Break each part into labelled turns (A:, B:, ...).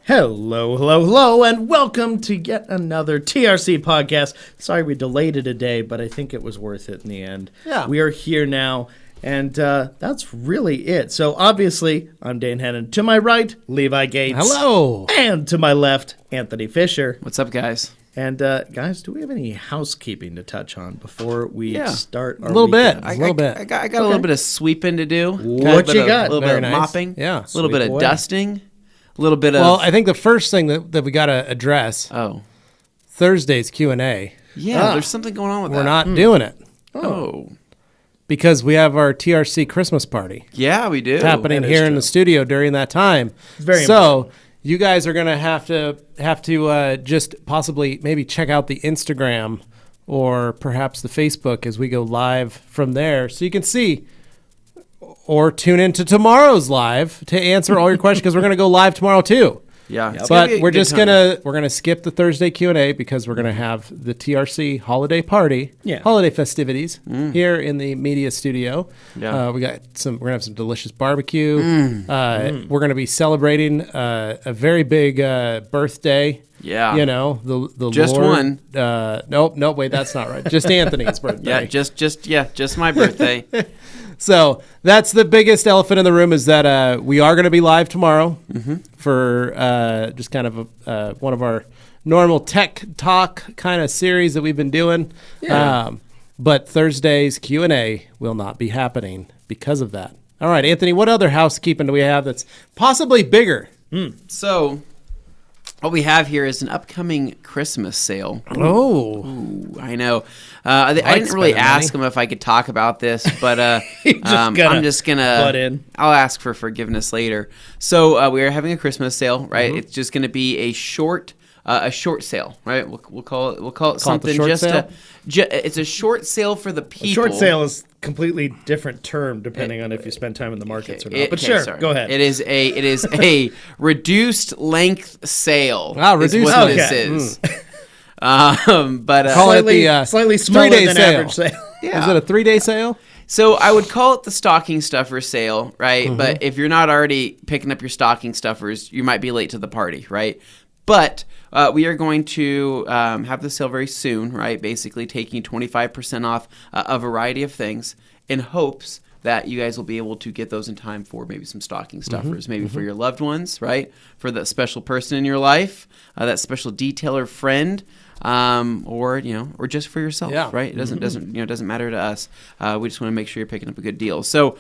A: Hello, and welcome to yet another TRC podcast. Sorry we delayed it a day, but I think it was worth it in the end.
B: Yeah.
A: We are here now, and that's really it. So obviously, I'm Dane Hennon. To my right, Levi Gates.
B: Hello.
A: And to my left, Anthony Fisher.
C: What's up, guys?
A: And guys, do we have any housekeeping to touch on before we start our
B: A little
A: weekend?
B: bit. A little bit.
C: I got a little bit of sweeping to do.
A: What you got?
C: A little
B: Very
C: bit of
B: nice.
C: mopping.
B: Yeah.
C: A little bit of
A: Sweep away.
C: dusting. A little bit of...
B: Well, I think the first thing that we got to address,
C: Oh.
B: Thursday's Q&A,
C: Yeah, there's something going on with that.
B: we're not doing it
C: Oh.
B: because we have our TRC Christmas party
C: Yeah, we do.
B: happening
A: that is
B: here in
A: true.
B: the studio during that time.
A: very
B: so you guys are going to have to just possibly maybe check out the Instagram or perhaps the Facebook as we go live from there so you can see or tune into tomorrow's live to answer all your questions because we're going to go live tomorrow too.
C: Yeah. It's
B: But
C: gonna be a
B: we're
C: good
B: just
C: time.
B: gonna skip the Thursday Q&A because we're gonna have the TRC holiday party, holiday festivities here in the media studio.
C: Yeah.
B: We're gonna have some delicious barbecue. We're gonna be celebrating a very big birthday.
C: Yeah.
B: You know, the
C: Just
B: Lord,
C: one.
B: Nope, wait, that's not right. Just Anthony's birthday.
C: Yeah, just my birthday.
B: So that's the biggest elephant in the room is that we are going to be live tomorrow for just kind of one of our normal tech talk kind of series that we've been doing. But Thursday's Q&A will not be happening because of that. All right, Anthony, what other housekeeping do we have that's possibly bigger?
C: So, what we have here is an upcoming Christmas sale.
B: Oh.
C: Ooh, I know. I didn't really
B: spending
C: ask
B: money.
C: him if I could talk about this, but
A: gonna
C: I'm just gonna.
A: butt in.
C: I'll ask for forgiveness later. So we are having a Christmas sale, right? It's just gonna be a short sale, right? We'll call it something
B: short
C: just
B: sale?
C: it's a short sale for the people.
A: Short sale is completely different term depending on if you spend time in the markets or not. But
C: Okay,
A: sure,
C: sorry.
A: go ahead.
C: It is a reduced length sale.
B: Wow,
C: is
B: reduced
C: what
B: length.
C: this is. But
B: Call it
A: slightly,
B: the,
A: slightly smaller
B: 3-day
A: than
B: sale.
A: average sale.
C: yeah.
B: Is it a 3-day sale?
C: So I would call it the stocking stuffer sale, right? But if you're not already picking up your stocking stuffers, you might be late to the party, right? But we are going to have the sale very soon, right? Basically taking 25% off a variety of things in hopes that you guys will be able to get those in time for maybe some stocking stuffers, maybe for your loved ones, right? For the special person in your life, that special detailer friend, or just for yourself,
B: Yeah.
C: right? It doesn't matter to us. We just want to make sure you're picking up a good deal. So,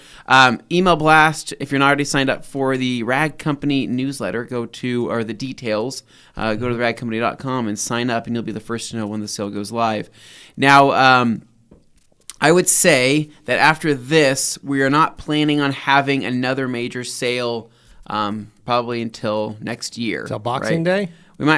C: email blast if you're not already signed up for the Rag Company newsletter. Go to the details. Go to theragcompany.com and sign up, and you'll be the first to know when the sale goes live. Now, I would say that after this, we are not planning on having another major sale probably until next year.
B: Till Boxing
C: right?
B: Day?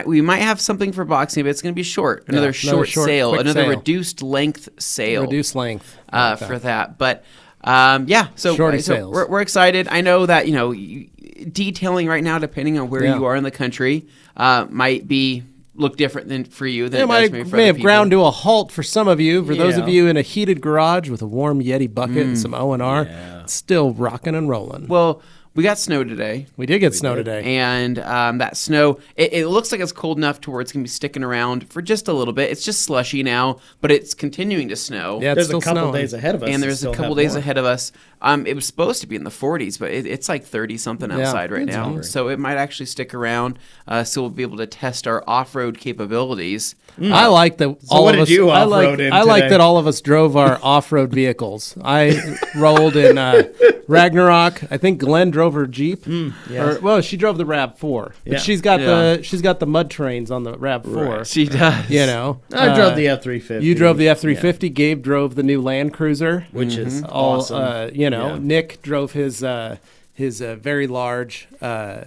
C: We might have something for Boxing Day, but it's going to be short. Another short sale,
B: quick
C: another
B: sale.
C: reduced length sale.
B: Reduced length.
C: For that. But so
B: Shorty sales.
C: we're excited. I know that detailing right now, depending on where you are in the country, might look different than for you than
B: It
C: it does maybe for
B: may
C: other
B: have
C: people.
B: ground to a halt for some of you. For those of
A: Yeah.
B: you in a heated garage with a warm Yeti bucket and some O&R, it's still rocking and rolling.
C: Well, we got snow today.
B: We did get snow today.
C: And that snow, it looks like it's cold enough to where it's going to be sticking around for just a little bit. It's just slushy now, but it's continuing to snow.
B: Yeah, it's
A: There's
B: still
A: a couple
B: snowing.
A: days ahead of us.
C: And
A: that
C: there's
A: still
C: a couple
A: have
C: days
A: more.
C: ahead of us. It was supposed to be in the 40s, but it's like 30-something outside right now.
A: hungry.
C: So it might actually stick around. So we'll be able to test our off-road capabilities.
B: I like that
A: So what did you
B: I
A: off-road in
B: like
A: today?
B: that all of us drove our off-road vehicles. I rolled in Ragnarok. I think Glenn drove her Jeep.
A: yes.
B: She drove the RAV4.
A: Yeah.
B: But she's got the mud trains on the RAV4.
C: She does.
B: You know.
A: I drove the F-350.
B: You drove the F-350. Gabe drove the new Land Cruiser.
A: which is
B: All,
A: awesome.
B: Yeah. Nick drove his very large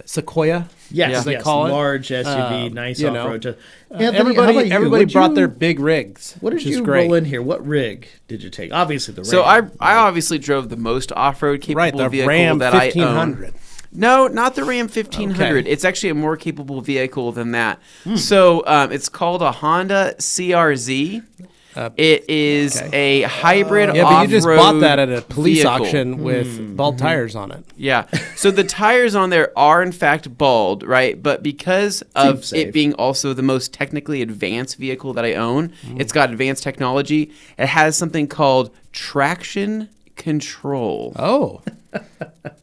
B: Sequoia.
A: Yes,
B: as they
A: yes,
B: call it.
A: large SUV, nice
B: you know,
A: off-road. Anthony, how about you?
B: Everybody
A: What'd
B: brought
A: you-
B: their big rigs.
A: What did
B: which is
A: you
B: great.
A: roll in here? What rig did you take? Obviously the Ram.
C: So I obviously drove the most off-road capable
B: Right, the
C: vehicle
B: Ram
C: that
B: 1500.
C: I own. No, not the Ram 1500.
B: Okay.
C: It's actually a more capable vehicle than that. So it's called a Honda CRZ. It is a hybrid
B: Yeah, but you just bought
C: off-road
B: that at a police
C: vehicle.
B: auction with bald tires on it.
C: Yeah. So the tires on there are in fact bald, right? But because of
A: safe.
C: it being also the most technically advanced vehicle that I own, it's got advanced technology. It has something called traction control.
B: Oh,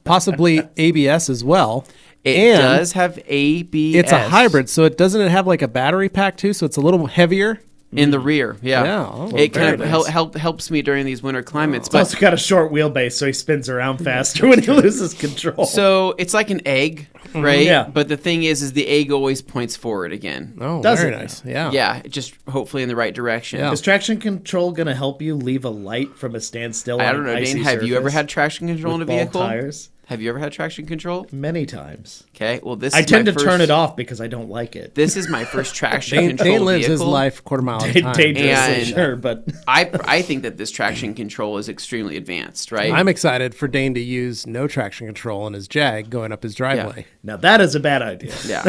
B: possibly ABS as well.
C: It does have ABS.
B: It's a hybrid, so it doesn't have like a battery pack too, so it's a little heavier.
C: in the rear. Yeah.
B: Yeah. Oh,
C: it kind of
A: very nice.
C: helps me during these winter climates.
A: It's also got a short wheelbase, so he spins around faster when he loses control.
C: So it's like an egg, right?
A: Yeah.
C: But the thing is the egg always points forward again.
B: Oh,
A: Does
B: very
A: it?
B: nice. Yeah.
C: Yeah, just hopefully in the right direction.
B: Yeah.
A: Is traction control going to help you leave a light from a standstill?
C: I
A: on
C: don't know,
A: an icy
C: Dane. Have you ever
A: surface
C: had traction control in a
A: with bald
C: vehicle?
A: tires?
C: Have you ever had traction control?
A: Many times.
C: Okay. Well, this
A: I
C: is
A: tend
C: my
A: to turn
C: first-
A: it off because I don't like it.
C: This is my first traction
B: Dane,
C: control
B: Dane lives
C: vehicle.
B: his life quarter mile at a time.
A: Dangerously,
C: And-
A: sure, but
C: I think that this traction control is extremely advanced, right?
B: I'm excited for Dane to use no traction control in his Jag going up his driveway.
A: now that is a bad idea.
C: Yeah.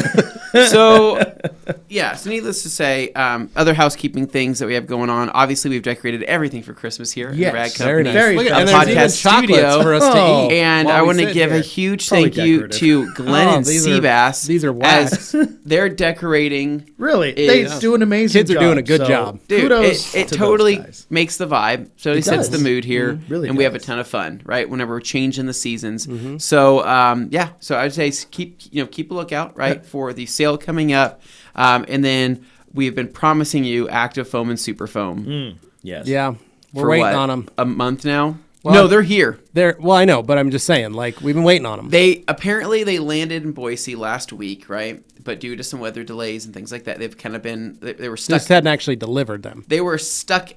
C: So needless to say, other housekeeping things that we have going on. Obviously, we've decorated everything for Christmas here
A: Yes.
C: at Rad
B: Very
C: Company.
B: nice.
A: Very
B: Look at-
A: fun.
B: and
C: A
B: there's even
C: podcast
B: chocolates
C: studio.
B: for us to
A: Oh.
B: eat.
C: And
B: while
C: I
B: we
C: want to
B: sit
C: give a
B: here.
C: huge
A: Probably
C: thank you
A: decorative.
C: to Glenn
B: Oh,
C: and
B: these are-
C: Seabass.
B: these are wax.
C: as they're decorating.
A: Really,
C: Is-
A: they do an amazing
B: Kids are
A: job.
B: doing a good
A: so
B: job.
C: Dude,
A: kudos
C: it
A: to
C: totally
A: those guys.
C: makes the vibe. So it sets
A: does.
C: the mood here,
A: really
C: and we have a
A: does.
C: ton of fun, right? Whenever we're changing the seasons. So so I'd say keep a lookout, right, for the sale coming up, and then we've been promising you Active Foam and Super Foam
A: Yes.
B: Yeah. We're
C: for
B: waiting
C: what,
B: on them.
C: a month now.
B: Well,
C: no, they're here.
B: Well, I know, but I'm just saying, like, we've been waiting on them.
C: They landed in Boise last week, right? But due to some weather delays and things like that, they've kind of been they were stuck.
B: Just hadn't actually delivered them.
C: They were stuck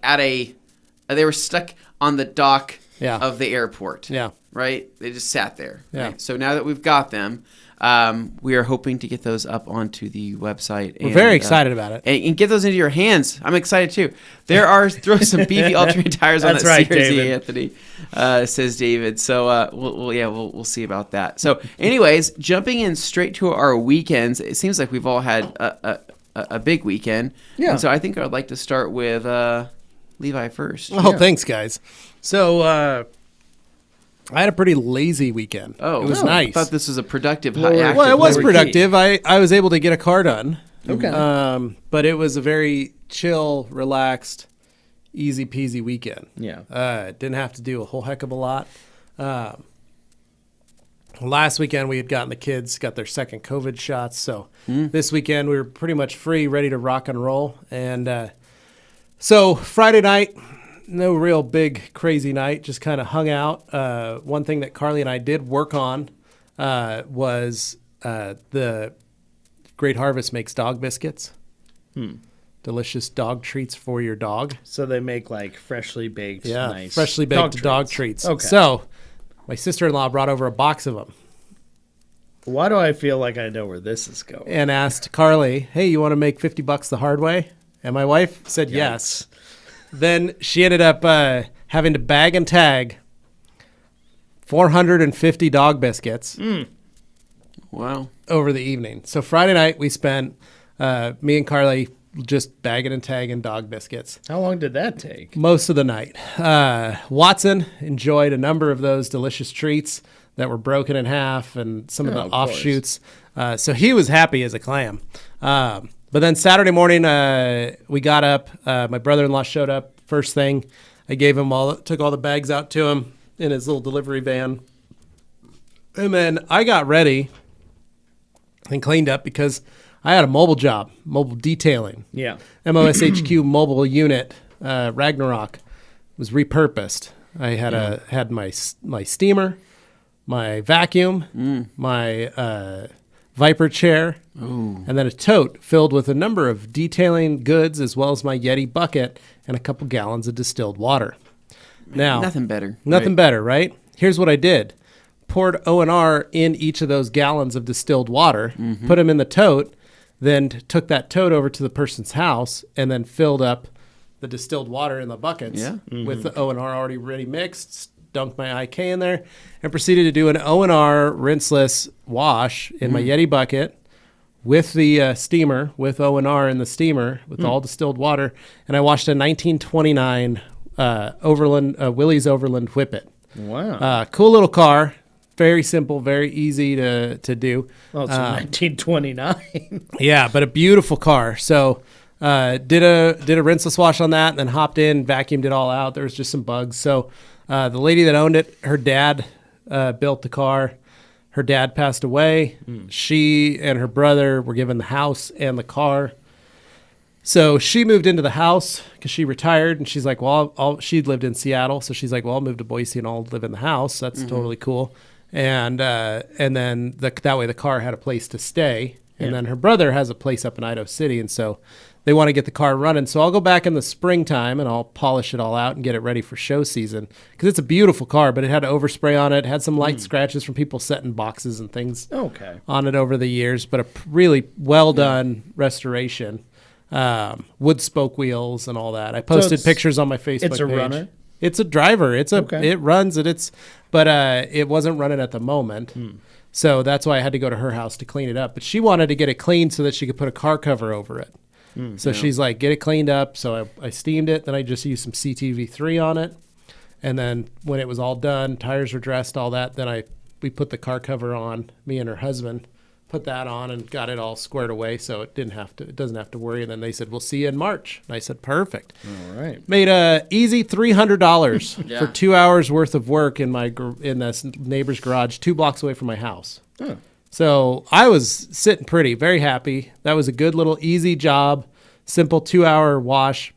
C: on the dock
B: Yeah.
C: of the airport.
B: Yeah.
C: Right? They just sat there.
B: Yeah.
C: Right? So now that we've got them, we are hoping to get those up onto the website.
B: We're very excited about it.
C: And get those into your hands. I'm excited too. Throw some beefy all-terrain tires on
A: That's
C: that
A: right,
C: TRC,
A: David.
C: Anthony, says David. So we'll see about that. So anyways, jumping in straight to our weekends, it seems like we've all had a big weekend.
A: Yeah.
C: And so I think I'd like to start with Levi first.
B: Oh, thanks, guys. So, I had a pretty lazy weekend.
C: Oh,
B: it was
C: I
B: nice.
C: thought this was a productive,
A: Well,
C: active
B: Well, it was
C: lower key.
B: productive. I was able to get a car done.
A: Okay.
B: But it was a very chill, relaxed, easy peasy weekend.
A: Yeah.
B: Didn't have to do a whole heck of a lot. Last weekend we had gotten the kids got their second COVID shots, so this weekend we were pretty much free, ready to rock and roll. And so Friday night, no real big crazy night, just kind of hung out. One thing that Carly and I did work on was the Great Harvest makes dog biscuits. Delicious dog treats for your dog.
A: So they make like freshly baked, nice
B: freshly baked dog treats.
A: Okay.
B: So my sister-in-law brought over a box of them
A: Why do I feel like I know where this is going?
B: and asked Carly, "Hey, you want to make $50 the hard way?" And my wife said yes. Then she ended up having to bag and tag 450 dog biscuits
C: Wow.
B: over the evening. So Friday night we spent me and Carly just bagging and tagging dog biscuits
A: How long did that take?
B: most of the night. Watson enjoyed a number of those delicious treats that were broken in half and some of the
A: of course.
B: offshoots. So he was happy as a clam. But then Saturday morning, we got up. My brother-in-law showed up first thing. I gave him took all the bags out to him in his little delivery van. And then I got ready and cleaned up because I had a mobile job, mobile detailing.
A: Yeah.
B: MOSHQ mobile unit, Ragnarok, was repurposed. I had my steamer, my vacuum, my Viper chair, and then a tote filled with a number of detailing goods, as well as my Yeti bucket and a couple gallons of distilled water. Now,
C: Nothing better.
B: Nothing better, right? Here's what I did. Poured O&R in each of those gallons of distilled water, put them in the tote, then took that tote over to the person's house and then filled up the distilled water in the buckets with the O&R already ready mixed, dunked my IK in there, and proceeded to do an O&R rinseless wash in my Yeti bucket, with the steamer, with O&R in the steamer, with all distilled water, and I washed a 1929 Willys Overland Whippet.
A: Wow.
B: Cool little car. Very simple, very easy to do.
A: Well, it's from 1929.
B: Yeah, but a beautiful car. So did a rinseless wash on that, and then hopped in, vacuumed it all out. There was just some bugs. So the lady that owned it, her dad built the car. Her dad passed away. She and her brother were given the house and the car. So she moved into the house because she retired, and she's like, well, she lived in Seattle. So she's like, well, I'll move to Boise and I'll live in the house. That's totally cool. And then that way the car had a place to stay. And then her brother has a place up in Idaho City. And so they want to get the car running. So I'll go back in the springtime and I'll polish it all out and get it ready for show season. Because it's a beautiful car, but it had overspray on it. Had some light scratches from people setting boxes and things on it over the years. But a really well done restoration. Wood spoke wheels and all that. I posted pictures on my Facebook page.
A: It's a runner?
B: It's a driver. It runs it. But it wasn't running at the moment. So that's why I had to go to her house to clean it up. But she wanted to get it cleaned so that she could put a car cover over it. So she's like, get it cleaned up. So I steamed it. Then I just used some CTV3 on it. And then when it was all done, tires were dressed, all that, then we put the car cover on, me and her husband. Put that on and got it all squared away, so it doesn't have to worry. And then they said, we'll see you in March. And I said, perfect.
A: All right.
B: Made a easy $300 for 2 hours worth of work in this neighbor's garage 2 blocks away from my house.
A: Oh.
B: So I was sitting pretty, very happy. That was a good little easy job, simple 2-hour wash.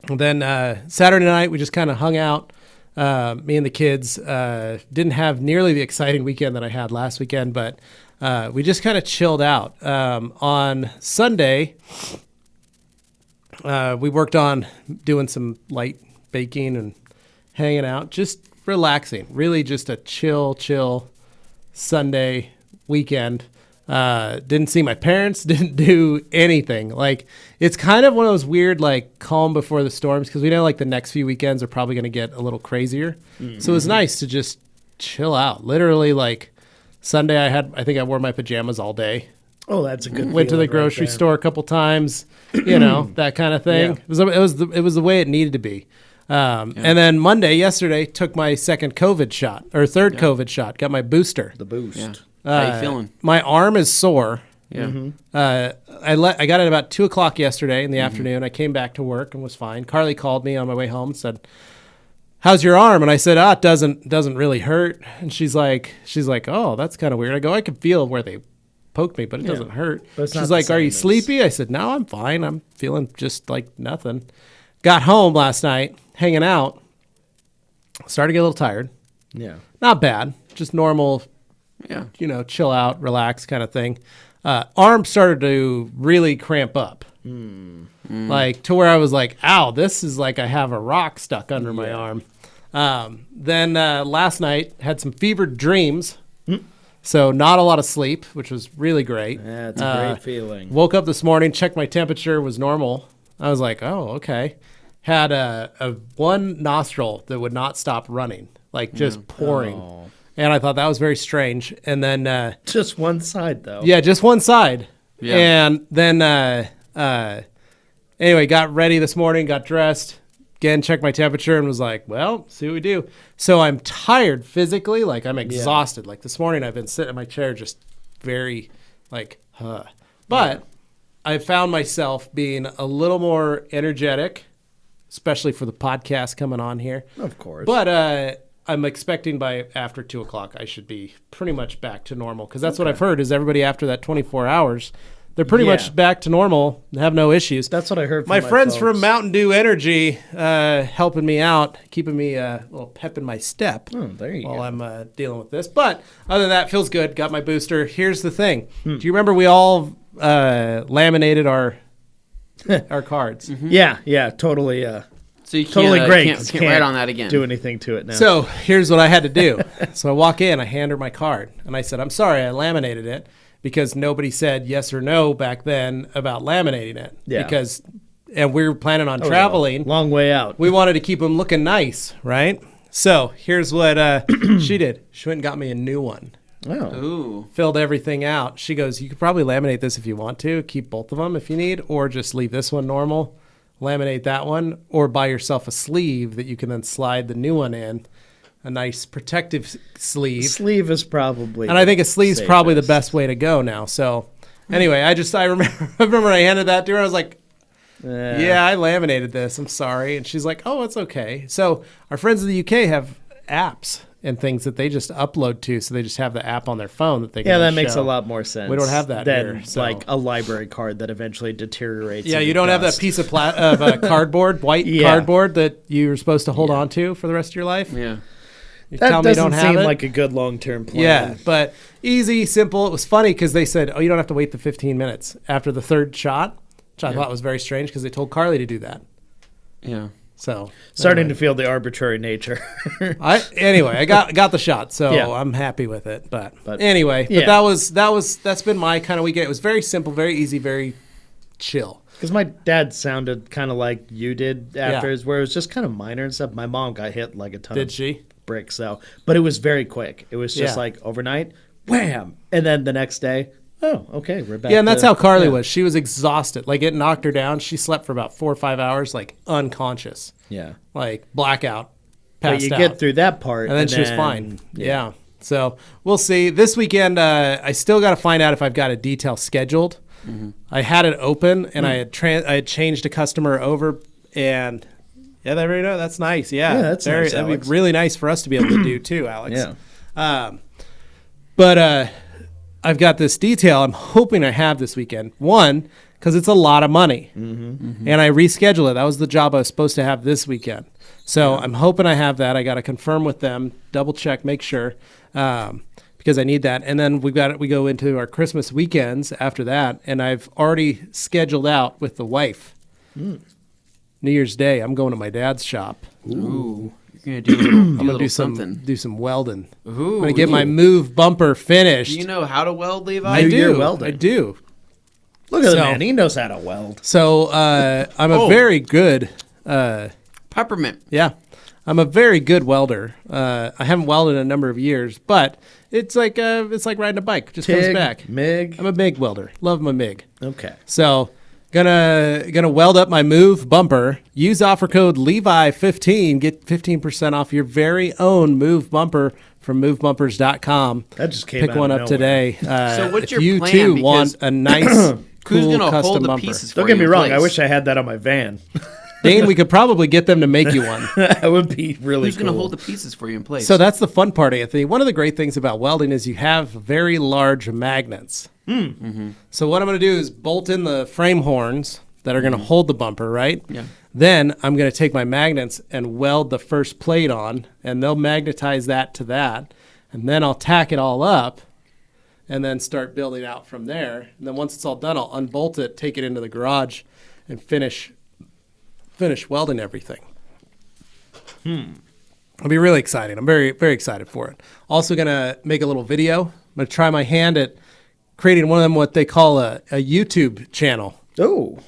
B: And then Saturday night, we just kind of hung out. Me and the kids didn't have nearly the exciting weekend that I had last weekend, but we just kind of chilled out. On Sunday, we worked on doing some light baking and hanging out, just relaxing. Really just a chill Sunday weekend. Didn't see my parents, didn't do anything. Like, it's kind of one of those weird, like, calm before the storms, because we know, like, the next few weekends are probably going to get a little crazier. So it was nice to just chill out. Literally, like, Sunday I think I wore my pajamas all day.
A: Oh, that's a good
B: Went to the grocery store a couple times, that kind of thing.
A: Yeah.
B: It was the way it needed to be. And then yesterday, took my third COVID shot, got my booster.
A: The boost.
C: Yeah. How you feeling?
B: My arm is sore.
C: Yeah.
B: I got it about 2:00 yesterday in the afternoon. I came back to work and was fine. Carly called me on my way home and said, how's your arm? And I said, it doesn't really hurt. And she's like, oh, that's kind of weird. I go, I can feel where they poked me, but it doesn't hurt. She's like, are you sleepy? I said, no, I'm fine. I'm feeling just like nothing. Got home last night, hanging out. Started to get a little tired.
A: Yeah.
B: Not bad. Just normal, chill out, relax kind of thing. Arm started to really cramp up. Like, to where I was like, ow, this is like I have a rock stuck under my arm. Then last night, had some fevered dreams. So not a lot of sleep, which was really great.
A: Yeah, it's a great feeling.
B: Woke up this morning, checked my temperature, was normal. I was like, oh, okay. Had a one nostril that would not stop running, like just pouring. Oh. And I thought that was very strange. And then...
A: just one side, though.
B: Yeah, just one side.
C: Yeah.
B: And then, anyway, got ready this morning, got dressed, again, checked my temperature, and was like, well, see what we do. So I'm tired physically. Like, I'm exhausted. Like, this morning, I've been sitting in my chair just very, like, But I found myself being a little more energetic, especially for the podcast coming on here.
A: Of course.
B: But I'm expecting by after 2:00 I should be pretty much back to normal, because that's what I've heard is everybody after that 24 hours, they're pretty much back to normal, have no issues.
A: That's what I heard from
B: my friends
A: folks.
B: from Mountain Dew Energy helping me out, keeping me a little pep in my step
A: there you
B: while
A: go.
B: I'm dealing with this. But other than that, feels good. Got my booster. Here's the thing. Do you remember we all laminated our cards?
A: Yeah, totally.
C: So you can't,
A: Totally great.
C: Can't write on that again.
A: Do anything to it now.
B: So here's what I had to do. So I walk in, I hand her my card, and I said, I'm sorry, I laminated it, because nobody said yes or no back then about laminating it.
A: Yeah.
B: And we were planning on traveling.
A: Long way out.
B: We wanted to keep them looking nice, right? So here's what she did. She went and got me a new one.
A: Oh.
C: Ooh.
B: Filled everything out. She goes, you could probably laminate this if you want to, keep both of them if you need, or just leave this one normal, laminate that one, or buy yourself a sleeve that you can then slide the new one in, a nice protective sleeve.
A: Sleeve is probably.
B: And I think a sleeve's
A: safest.
B: probably the best way to go now. So anyway, I remember I handed that to her. I was like, yeah, I laminated this. I'm sorry. And she's like, oh, it's okay. So our friends in the UK have apps and things that they just upload to, so they just have the app on their phone that they can
A: that makes
B: show.
A: a lot more sense.
B: We don't have that
A: than
B: here, so.
A: like a library card that eventually deteriorates.
B: Yeah,
A: into
B: you don't have that
A: dust.
B: piece of cardboard, white cardboard that you were supposed to hold on to for the rest of your life.
C: Yeah.
B: You
A: That
B: tell me you
A: doesn't
B: don't have
A: seem
B: it?
A: like a good long-term plan.
B: Yeah, but easy, simple. It was funny because they said, oh, you don't have to wait the 15 minutes after the third shot, which I thought was very strange because they told Carly to do that.
C: Yeah.
B: So
A: Starting to feel the arbitrary nature.
B: I got the shot, so
A: Yeah.
B: I'm happy with it. But
A: yeah.
B: that's been my kind of weekend. It was very simple, very easy, very chill.
A: Because my dad sounded kind of like you did after
B: Yeah.
A: his, where it was just kind of minor and stuff. My mom got hit like a ton
B: Did
A: of
B: she?
A: bricks, but it was very quick. It was just
B: Yeah.
A: like overnight, wham, and then the next day, oh, okay, we're back.
B: Yeah, and that's
A: to-
B: how Carly
A: yeah.
B: was. She was exhausted. Like, it knocked her down. She slept for about 4 or 5 hours, like unconscious,
A: Yeah,
B: like blackout,
A: but
B: passed
A: you
B: out.
A: get through that part,
B: And then she was fine. Yeah. So we'll see. This weekend, I still got to find out if I've got a detail scheduled. I had it open, and I had changed a customer over, and there you go. That's nice. Yeah,
A: Yeah, that's nice,
B: That'd
A: Alex.
B: be really nice for us to be able to do too, Alex.
A: Yeah.
B: But I've got this detail I'm hoping I have this weekend. One, because it's a lot of money, and I reschedule it. That was the job I was supposed to have this weekend. So I'm hoping I have that. I got to confirm with them, double check, make sure, because I need that. And then we go into our Christmas weekends after that, and I've already scheduled out with the wife. New Year's Day, I'm going to my dad's shop.
C: Ooh. You're gonna do a little,
B: I'm gonna do
C: something.
B: some welding.
C: Ooh.
B: I'm gonna get my move bumper finished.
C: Do you know how to weld, Levi?
B: I
A: New
B: do.
A: Year welding.
B: I do.
A: Look at the
B: So-
A: man; he knows how to weld.
B: So I'm a very good.
C: Peppermint.
B: Yeah, I'm a very good welder. I haven't welded in a number of years, but it's like riding a bike. Just comes
A: TIG,
B: back.
A: MIG.
B: I'm a MIG welder. Love my MIG.
A: Okay.
B: So gonna weld up my move bumper. Use offer code Levi15. Get 15% off your very own move bumper from movebumpers.com.
A: That just came
B: Pick
A: out
B: one
A: of
B: up
A: nowhere.
B: today.
C: So what's
B: if
C: your
B: you
C: plan?
B: too
C: Because
B: want a nice,
C: Who's
B: cool
C: gonna
B: custom
C: hold the
B: bumper?
C: pieces?
A: Don't
C: for
A: get
C: you
A: me
C: in
A: wrong. I
C: place?
A: wish I had that on my van.
B: Dane, we could probably get them to make you one.
A: That would be really
C: Who's
A: cool.
C: gonna hold the pieces for you in place?
B: So that's the fun part, Anthony. One of the great things about welding is you have very large magnets. So what I'm going to do is bolt in the frame horns that are going to hold the bumper, right?
C: Yeah.
B: Then I'm going to take my magnets and weld the first plate on, and they'll magnetize that to that. And then I'll tack it all up and then start building out from there. And then once it's all done, I'll unbolt it, take it into the garage, and finish welding everything. It'll be really exciting. I'm very, very excited for it. Also going to make a little video. I'm going to try my hand at creating one of them, what they call a YouTube channel.
A: Oh,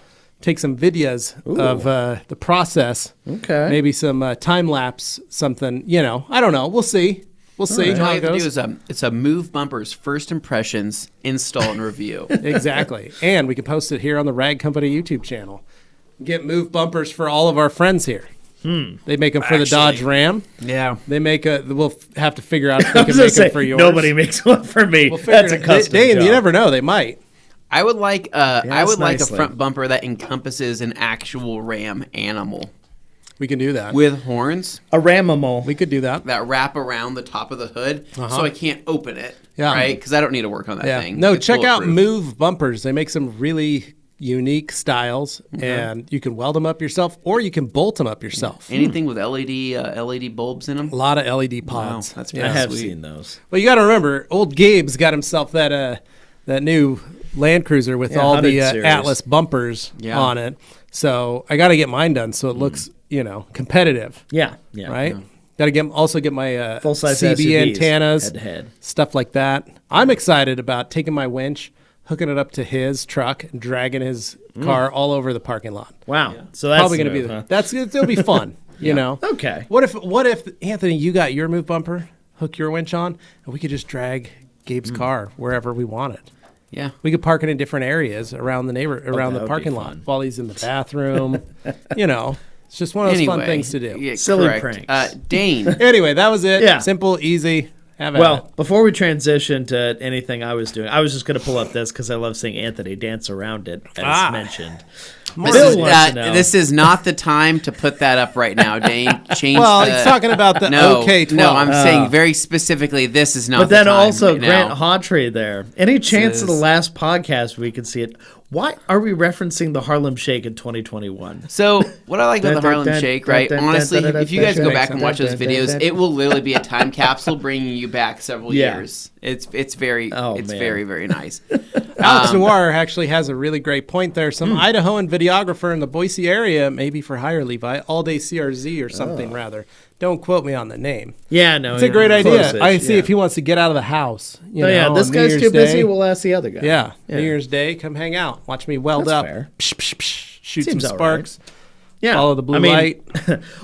B: Take some videos of the process.
A: okay.
B: Maybe some time lapse, something, I don't know. We'll see. We'll see
C: all
B: how
C: you
B: it
C: have to do
B: goes.
C: is it's a move bumpers first impressions install and review.
B: Exactly. And we can post it here on the Rag Company YouTube channel. Get move bumpers for all of our friends here. They make them for the Dodge Ram.
C: Yeah.
B: They make we'll have to figure out if they
A: I
B: can
A: was
B: make
A: gonna say,
B: them for yours.
A: nobody makes one for me.
B: We'll figure
A: That's a
B: it-
A: custom
B: Dane,
A: job.
B: you never know. They might.
C: I would like
A: it's
C: a
A: nicely.
C: front bumper that encompasses an actual ram animal
B: We can do that.
C: with horns
A: A Ramimal.
B: We could do that.
C: that wrap around the top of the hood, so I can't open it.
B: Yeah.
C: Right? Because I don't need to work on that
B: Yeah.
C: thing.
B: No,
C: It's
B: check out
C: bulletproof.
B: Move Bumpers. They make some really unique styles, and you can weld them up yourself, or you can bolt them up yourself.
C: Anything with LED bulbs in them.
B: A lot of LED pods.
C: that's
A: I
C: pretty
A: have
C: sweet.
A: seen those.
B: Well, you got to remember, old Gabe's got himself that new Land Cruiser with
A: Yeah,
B: all the
A: 100 series.
B: Atlas bumpers
C: Yeah.
B: on it. So I got to get mine done so it looks, competitive,
A: Yeah.
B: right? Got to also get my
A: Full-size
B: CB
A: SUVs,
B: antennas,
A: head-to-head.
B: stuff like that. I'm excited about taking my winch, hooking it up to his truck, and dragging his car all over the parking lot.
A: Wow. So that's
B: Probably
A: the
B: going to be
A: move, huh?
B: it'll be fun,
A: Okay.
B: What if Anthony, you got your move bumper, hook your winch on, and we could just drag Gabe's car wherever we want it.
C: Yeah.
B: We could park it in different areas around the
A: that
B: the
A: would
B: parking
A: be
B: lot
A: fun.
B: while he's in the bathroom. It's just one of those fun things to do.
C: Yeah,
A: Silly
C: correct.
A: pranks.
C: Dane.
B: Anyway, that was it.
A: Yeah.
B: Simple, easy. Have at it.
A: Well, before we transition to anything I was doing, I was just going to pull up this because I love seeing Anthony dance around it, as mentioned. Bill wants to know.
C: This is not the time to put that up right now, Dane. Change.
B: he's talking about the OK12.
C: No, I'm saying very specifically, this is not.
A: But then
C: the time
A: also
C: right
A: Grant
C: now.
A: Hawtrey there. Any chance of the last podcast we could see it? Why are we referencing the Harlem Shake in 2021?
C: So what I like about the Harlem Shake, right? Honestly, if you guys go back and watch those videos, it will literally be a time capsule bringing you back several years. It's very very very nice.
B: Alex Noir actually has a really great point there. Some Idahoan videographer in the Boise area, maybe for hire, Levi, All Day CRZ or something rather. Don't quote me on the name.
A: Yeah, no.
B: It's a great idea. I see if he wants to get out of the house.
A: This
B: on
A: guy's
B: New
A: too
B: Year's
A: busy.
B: Day.
A: We'll ask the other guy.
B: Yeah, New Year's Day, come hang out. Watch me weld
A: That's
B: up.
A: fair.
B: Psh, psh, psh, shoot
A: Seems
B: some
A: all
B: sparks.
A: Yeah.
B: Follow the blue light.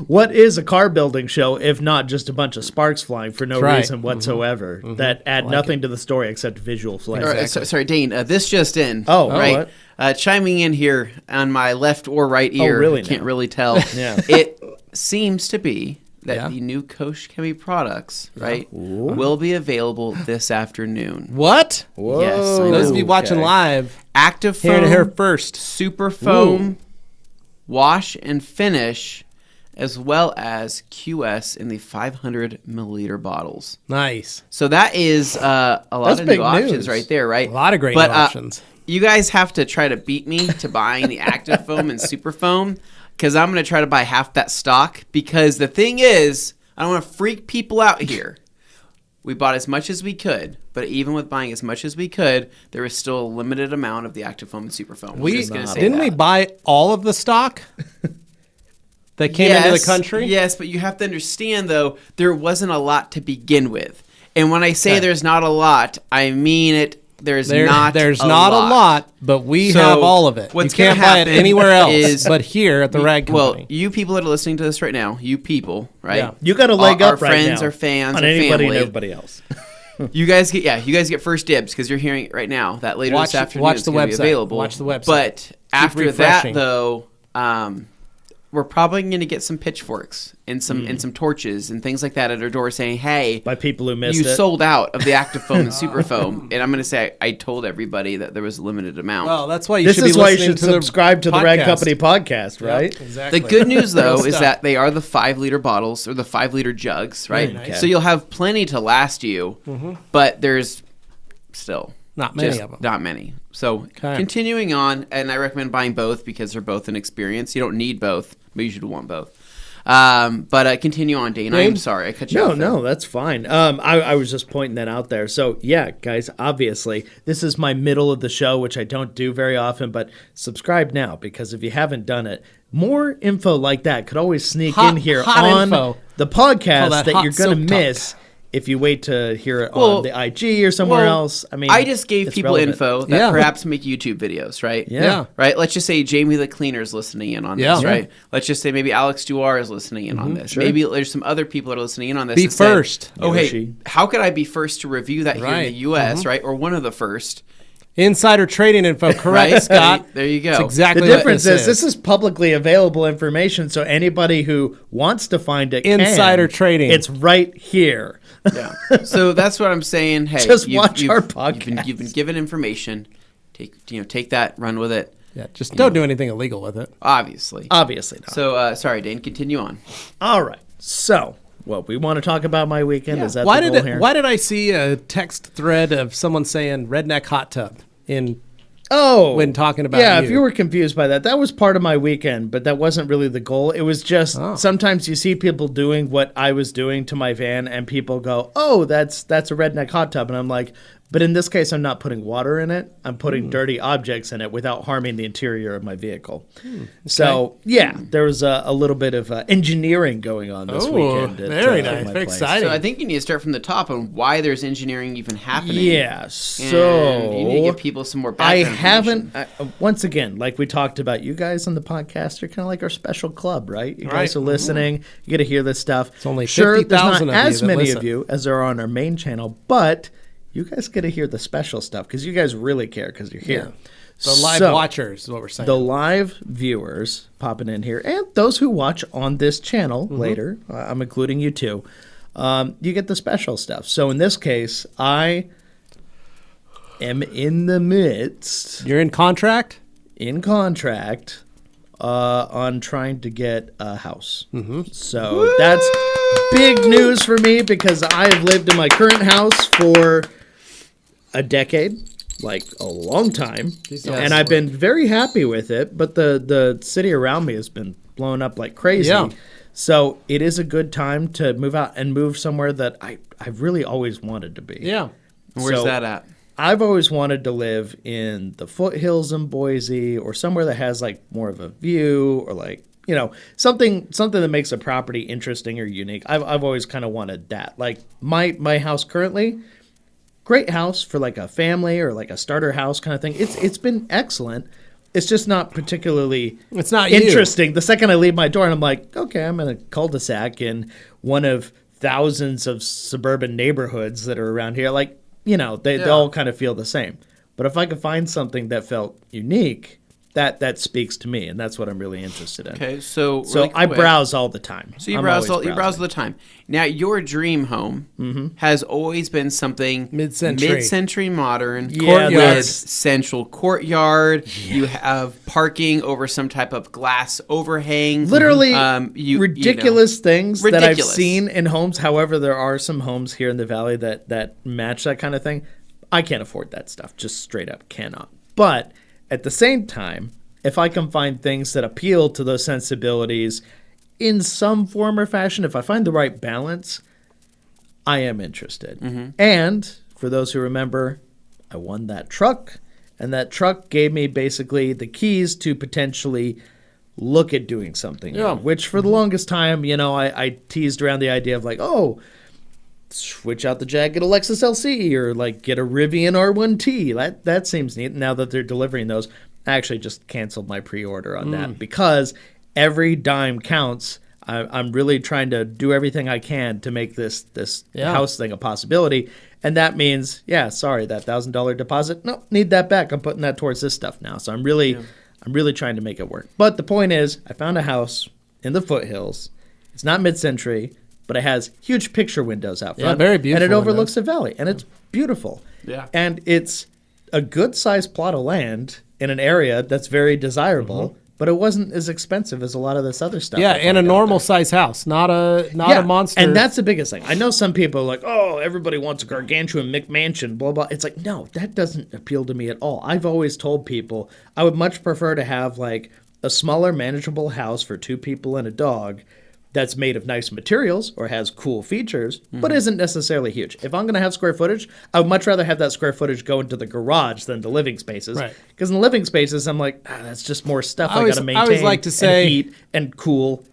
A: What is a car building show if not just a bunch of sparks flying for no
B: right.
A: reason whatsoever that add nothing to the story except visual flavor?
C: All right, sorry, Dane. This just in.
A: Oh,
C: right. Chiming in here on my left or right ear.
A: really
C: Can't
A: now?
C: really tell.
A: Yeah.
C: It seems to be that
B: Yeah.
C: the new Kosh Chemie products, right, will be available this afternoon.
B: What?
A: Whoa.
C: Yes, I
B: Those
C: know.
B: of you watching
A: Okay.
B: live,
C: Active
B: here to
C: foam,
B: here first.
C: super foam, wash and finish, as well as QS in the 500 milliliter bottles.
B: Nice.
C: So that is a lot
A: That's
C: of
A: big
C: new options
A: news.
C: right there, right?
B: A lot of great
C: But,
B: options.
C: You guys have to try to beat me to buying the active foam and super foam because I'm going to try to buy half that stock because the thing is, I don't want to freak people out here. We bought as much as we could, but even with buying as much as we could, there was still a limited amount of the active foam and super foam.
B: We didn't we buy all of the stock that came into the country?
C: Yes, but you have to understand, though, there wasn't a lot to begin with. And when I say there's not a lot, I mean it. There's not a
B: lot, but we have all of it. You
C: What's
B: can't
C: gonna
B: buy it
C: happen
B: anywhere else
C: is-
B: but here at the Rag Company.
C: Well, you people that are listening to this right now, you people, right?
B: Yeah.
A: You got a leg
C: Our
A: up right
C: friends,
A: now
C: our fans,
A: on
C: our
A: anybody
C: family.
A: and everybody else.
C: You guys get first dibs because you're hearing it right now. That later this afternoon
B: watch
C: it's
B: the
C: going to
B: website.
C: be available.
B: Watch the website.
C: But after
B: refreshing.
C: that, though, we're probably going to get some pitchforks and some torches and things like that at our door saying, "Hey,
A: By people who missed
C: you
A: it.
C: sold out of the active foam and super foam." And I'm going to say I told everybody that there was a limited amount.
B: well, that's why you
A: This
B: should be
A: is why you
B: listening
A: should
B: to the
A: subscribe to the Rag
B: podcast.
A: Company podcast, right?
B: Yep, exactly.
C: The good news, though,
B: Good
C: is
B: stuff.
C: that they are the 5-liter bottles or the 5-liter jugs, right?
B: nice.
C: So you'll have plenty to last you, but there's still
B: Not many
C: just
B: of them.
C: Not many. So continuing on, and I recommend buying both because they're both an experience. You don't need both, but you should want both. But continue on, Dane. I'm sorry, I cut you off.
A: No, that's fine. I was just pointing that out there. So, yeah, guys, obviously, this is my middle of the show, which I don't do very often, but subscribe now because if you haven't done it, more info like that could always sneak in here on
B: info.
A: the podcast
B: that
A: that
B: hot
A: you're going
B: silk
A: to
B: talk.
A: miss if you wait to hear it on the IG or somewhere else. I mean,
C: I just gave
A: it's
C: people
A: relevant.
C: info that
B: Yeah.
C: perhaps make YouTube videos, right?
A: Yeah.
C: Right? Let's just say Jamie the Cleaner is listening in on
B: Yeah.
C: this, right? Let's just say maybe Alex Duar is listening in on this.
A: sure.
C: Maybe there's some other people that are listening in on this.
B: Be
C: that said,
B: first.
C: Oh, hey,
A: Yoshi.
C: how could I be first to review that here in
B: Right.
C: the U.S., right? Or one of the first.
B: Insider trading info, correct,
C: Right?
B: Scott?
C: There you go.
B: That's exactly
A: The
B: what
A: difference
B: this
A: is this is publicly available information, so anybody who wants to find it
B: Insider
A: can.
B: trading.
A: It's right here.
C: Yeah. So that's what I'm saying. Hey,
A: Just watch our podcast.
C: You've been given information. Take that, run with it.
B: Yeah, just don't do anything illegal with it.
C: Obviously.
A: Obviously not.
C: So sorry, Dane. Continue on.
A: All right. So, what we want to talk about my weekend is that
B: Why
A: the
B: did
A: goal here?
B: why did I see a text thread of someone saying redneck hot tub in
A: Oh,
B: when talking about
A: yeah.
B: you?
A: If you were confused by that, that was part of my weekend, but that wasn't really the goal. It was just sometimes you see people doing what I was doing to my van, and people go, "Oh, that's a redneck hot tub," and I'm like. But in this case, I'm not putting water in it. I'm putting dirty objects in it without harming the interior of my vehicle. So, yeah, there was a little bit of engineering going on this weekend. At,
B: very
A: at
B: nice.
A: my
B: Very
A: place.
B: exciting.
C: So I think you need to start from the top on why there's engineering even happening.
A: Yeah,
C: And
A: so
C: you need to give people some more
A: I
C: background
A: haven't.
C: information.
A: Once again, like we talked about, you guys on the podcast, you're kind of like our special club, right? You guys
B: Right.
A: are listening. You get to hear this stuff. It's
B: only
A: sure, there's
B: 50,000
A: not
B: of you
A: as
B: that
A: many
B: listen.
A: of you as there are on our main channel, but you guys get to hear the special stuff because you guys really care because you're here.
B: The live watchers is what we're saying.
A: The live viewers popping in here and those who watch on this channel later, I'm including you too, you get the special stuff. So in this case, I am in the midst.
B: You're in contract?
A: In contract on trying to get a house. So that's big news for me because I have lived in my current house for a decade. Like a long time, and I've been very happy with it, but the city around me has been blown up like crazy. So it is a good time to move out and move somewhere that I really always wanted to be.
C: Where's that at?
A: I've always wanted to live in the foothills in Boise or somewhere that has like more of a view or like, you know, something that makes a property interesting or unique. I've always kind of wanted that. Like my house currently, great house for like a family or like a starter house kind of thing. It's been excellent. It's just not particularly interesting. The second I leave my door and I'm like, okay, I'm in a cul-de-sac in one of thousands of suburban neighborhoods that are around here. Like, you know, they all kind of feel the same. But if I could find something that felt unique, that speaks to me, and that's what I'm really interested in.
C: Okay, so
A: I browse all the time.
C: So you browse all the time. Now, your dream home has always been something mid-century modern, with central courtyard. You have parking over some type of glass overhang.
A: Literally ridiculous things that I've seen in homes. However, there are some homes here in the valley that match that kind of thing. I can't afford that stuff. Just straight up cannot. But at the same time, if I can find things that appeal to those sensibilities in some form or fashion, if I find the right balance, I am interested. And for those who remember, I won that truck, and that truck gave me basically the keys to potentially look at doing something, which for the longest time, you know, I teased around the idea of like, oh, switch out the Jag, get a Lexus LC, or like get a Rivian R1T. That seems neat. Now that they're delivering those, I actually just canceled my pre-order on that because every dime counts. I'm really trying to do everything I can to make this house thing a possibility, and that means, sorry, that $1,000 deposit, no, need that back. I'm putting that towards this stuff now. So I'm really trying to make it work. But the point is, I found a house in the foothills. It's not mid-century, but it has huge picture windows out front.
B: Yeah, very beautiful.
A: And it overlooks the valley, and it's beautiful.
C: Yeah.
A: And it's a good-sized plot of land in an area that's very desirable, but it wasn't as expensive as a lot of this other stuff.
B: Yeah, and a normal-sized house, not a monster.
A: And that's the biggest thing. I know some people are like, oh, everybody wants a gargantuan McMansion, blah, blah. It's like, no, that doesn't appeal to me at all. I've always told people I would much prefer to have like a smaller, manageable house for 2 people and a dog that's made of nice materials or has cool features, but isn't necessarily huge. If I'm going to have square footage, I would much rather have that square footage go into the garage than the living spaces.
B: Right.
A: Because in the living spaces, I'm like, that's just more stuff I got to maintain.
B: I always like to say,
A: and heat and cool.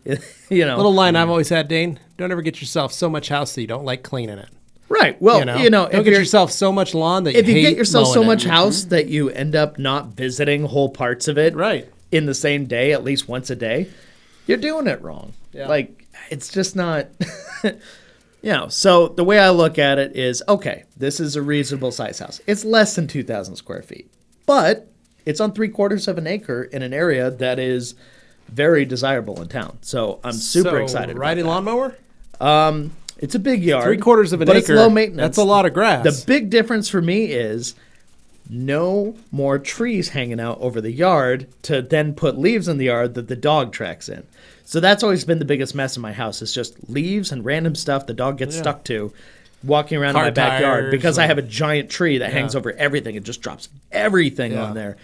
A: You know,
B: little line I've always had, Dane: don't ever get yourself so much house that you don't like cleaning it.
A: Right. Well,
B: don't get yourself so much lawn that you hate
A: if you get yourself so much
B: it.
A: house that you end up not visiting whole parts of it in the same day, at least once a day, you're doing it wrong. Yeah. Like, it's just not, so the way I look at it is, okay, this is a reasonable size house. It's less than 2,000 square feet, but it's on 3/4 of an acre in an area that is very desirable in town. So I'm super excited about
B: riding
A: that.
B: Lawnmower?
A: It's a big yard.
B: 3/4 of an
A: but
B: acre.
A: It's low maintenance.
B: That's a lot of grass.
A: The big difference for me is no more trees hanging out over the yard to then put leaves in the yard that the dog tracks in. So that's always been the biggest mess in my house. It's just leaves and random stuff the dog gets stuck to walking around in my backyard because I have a giant tree that hangs over everything. It just drops everything on there.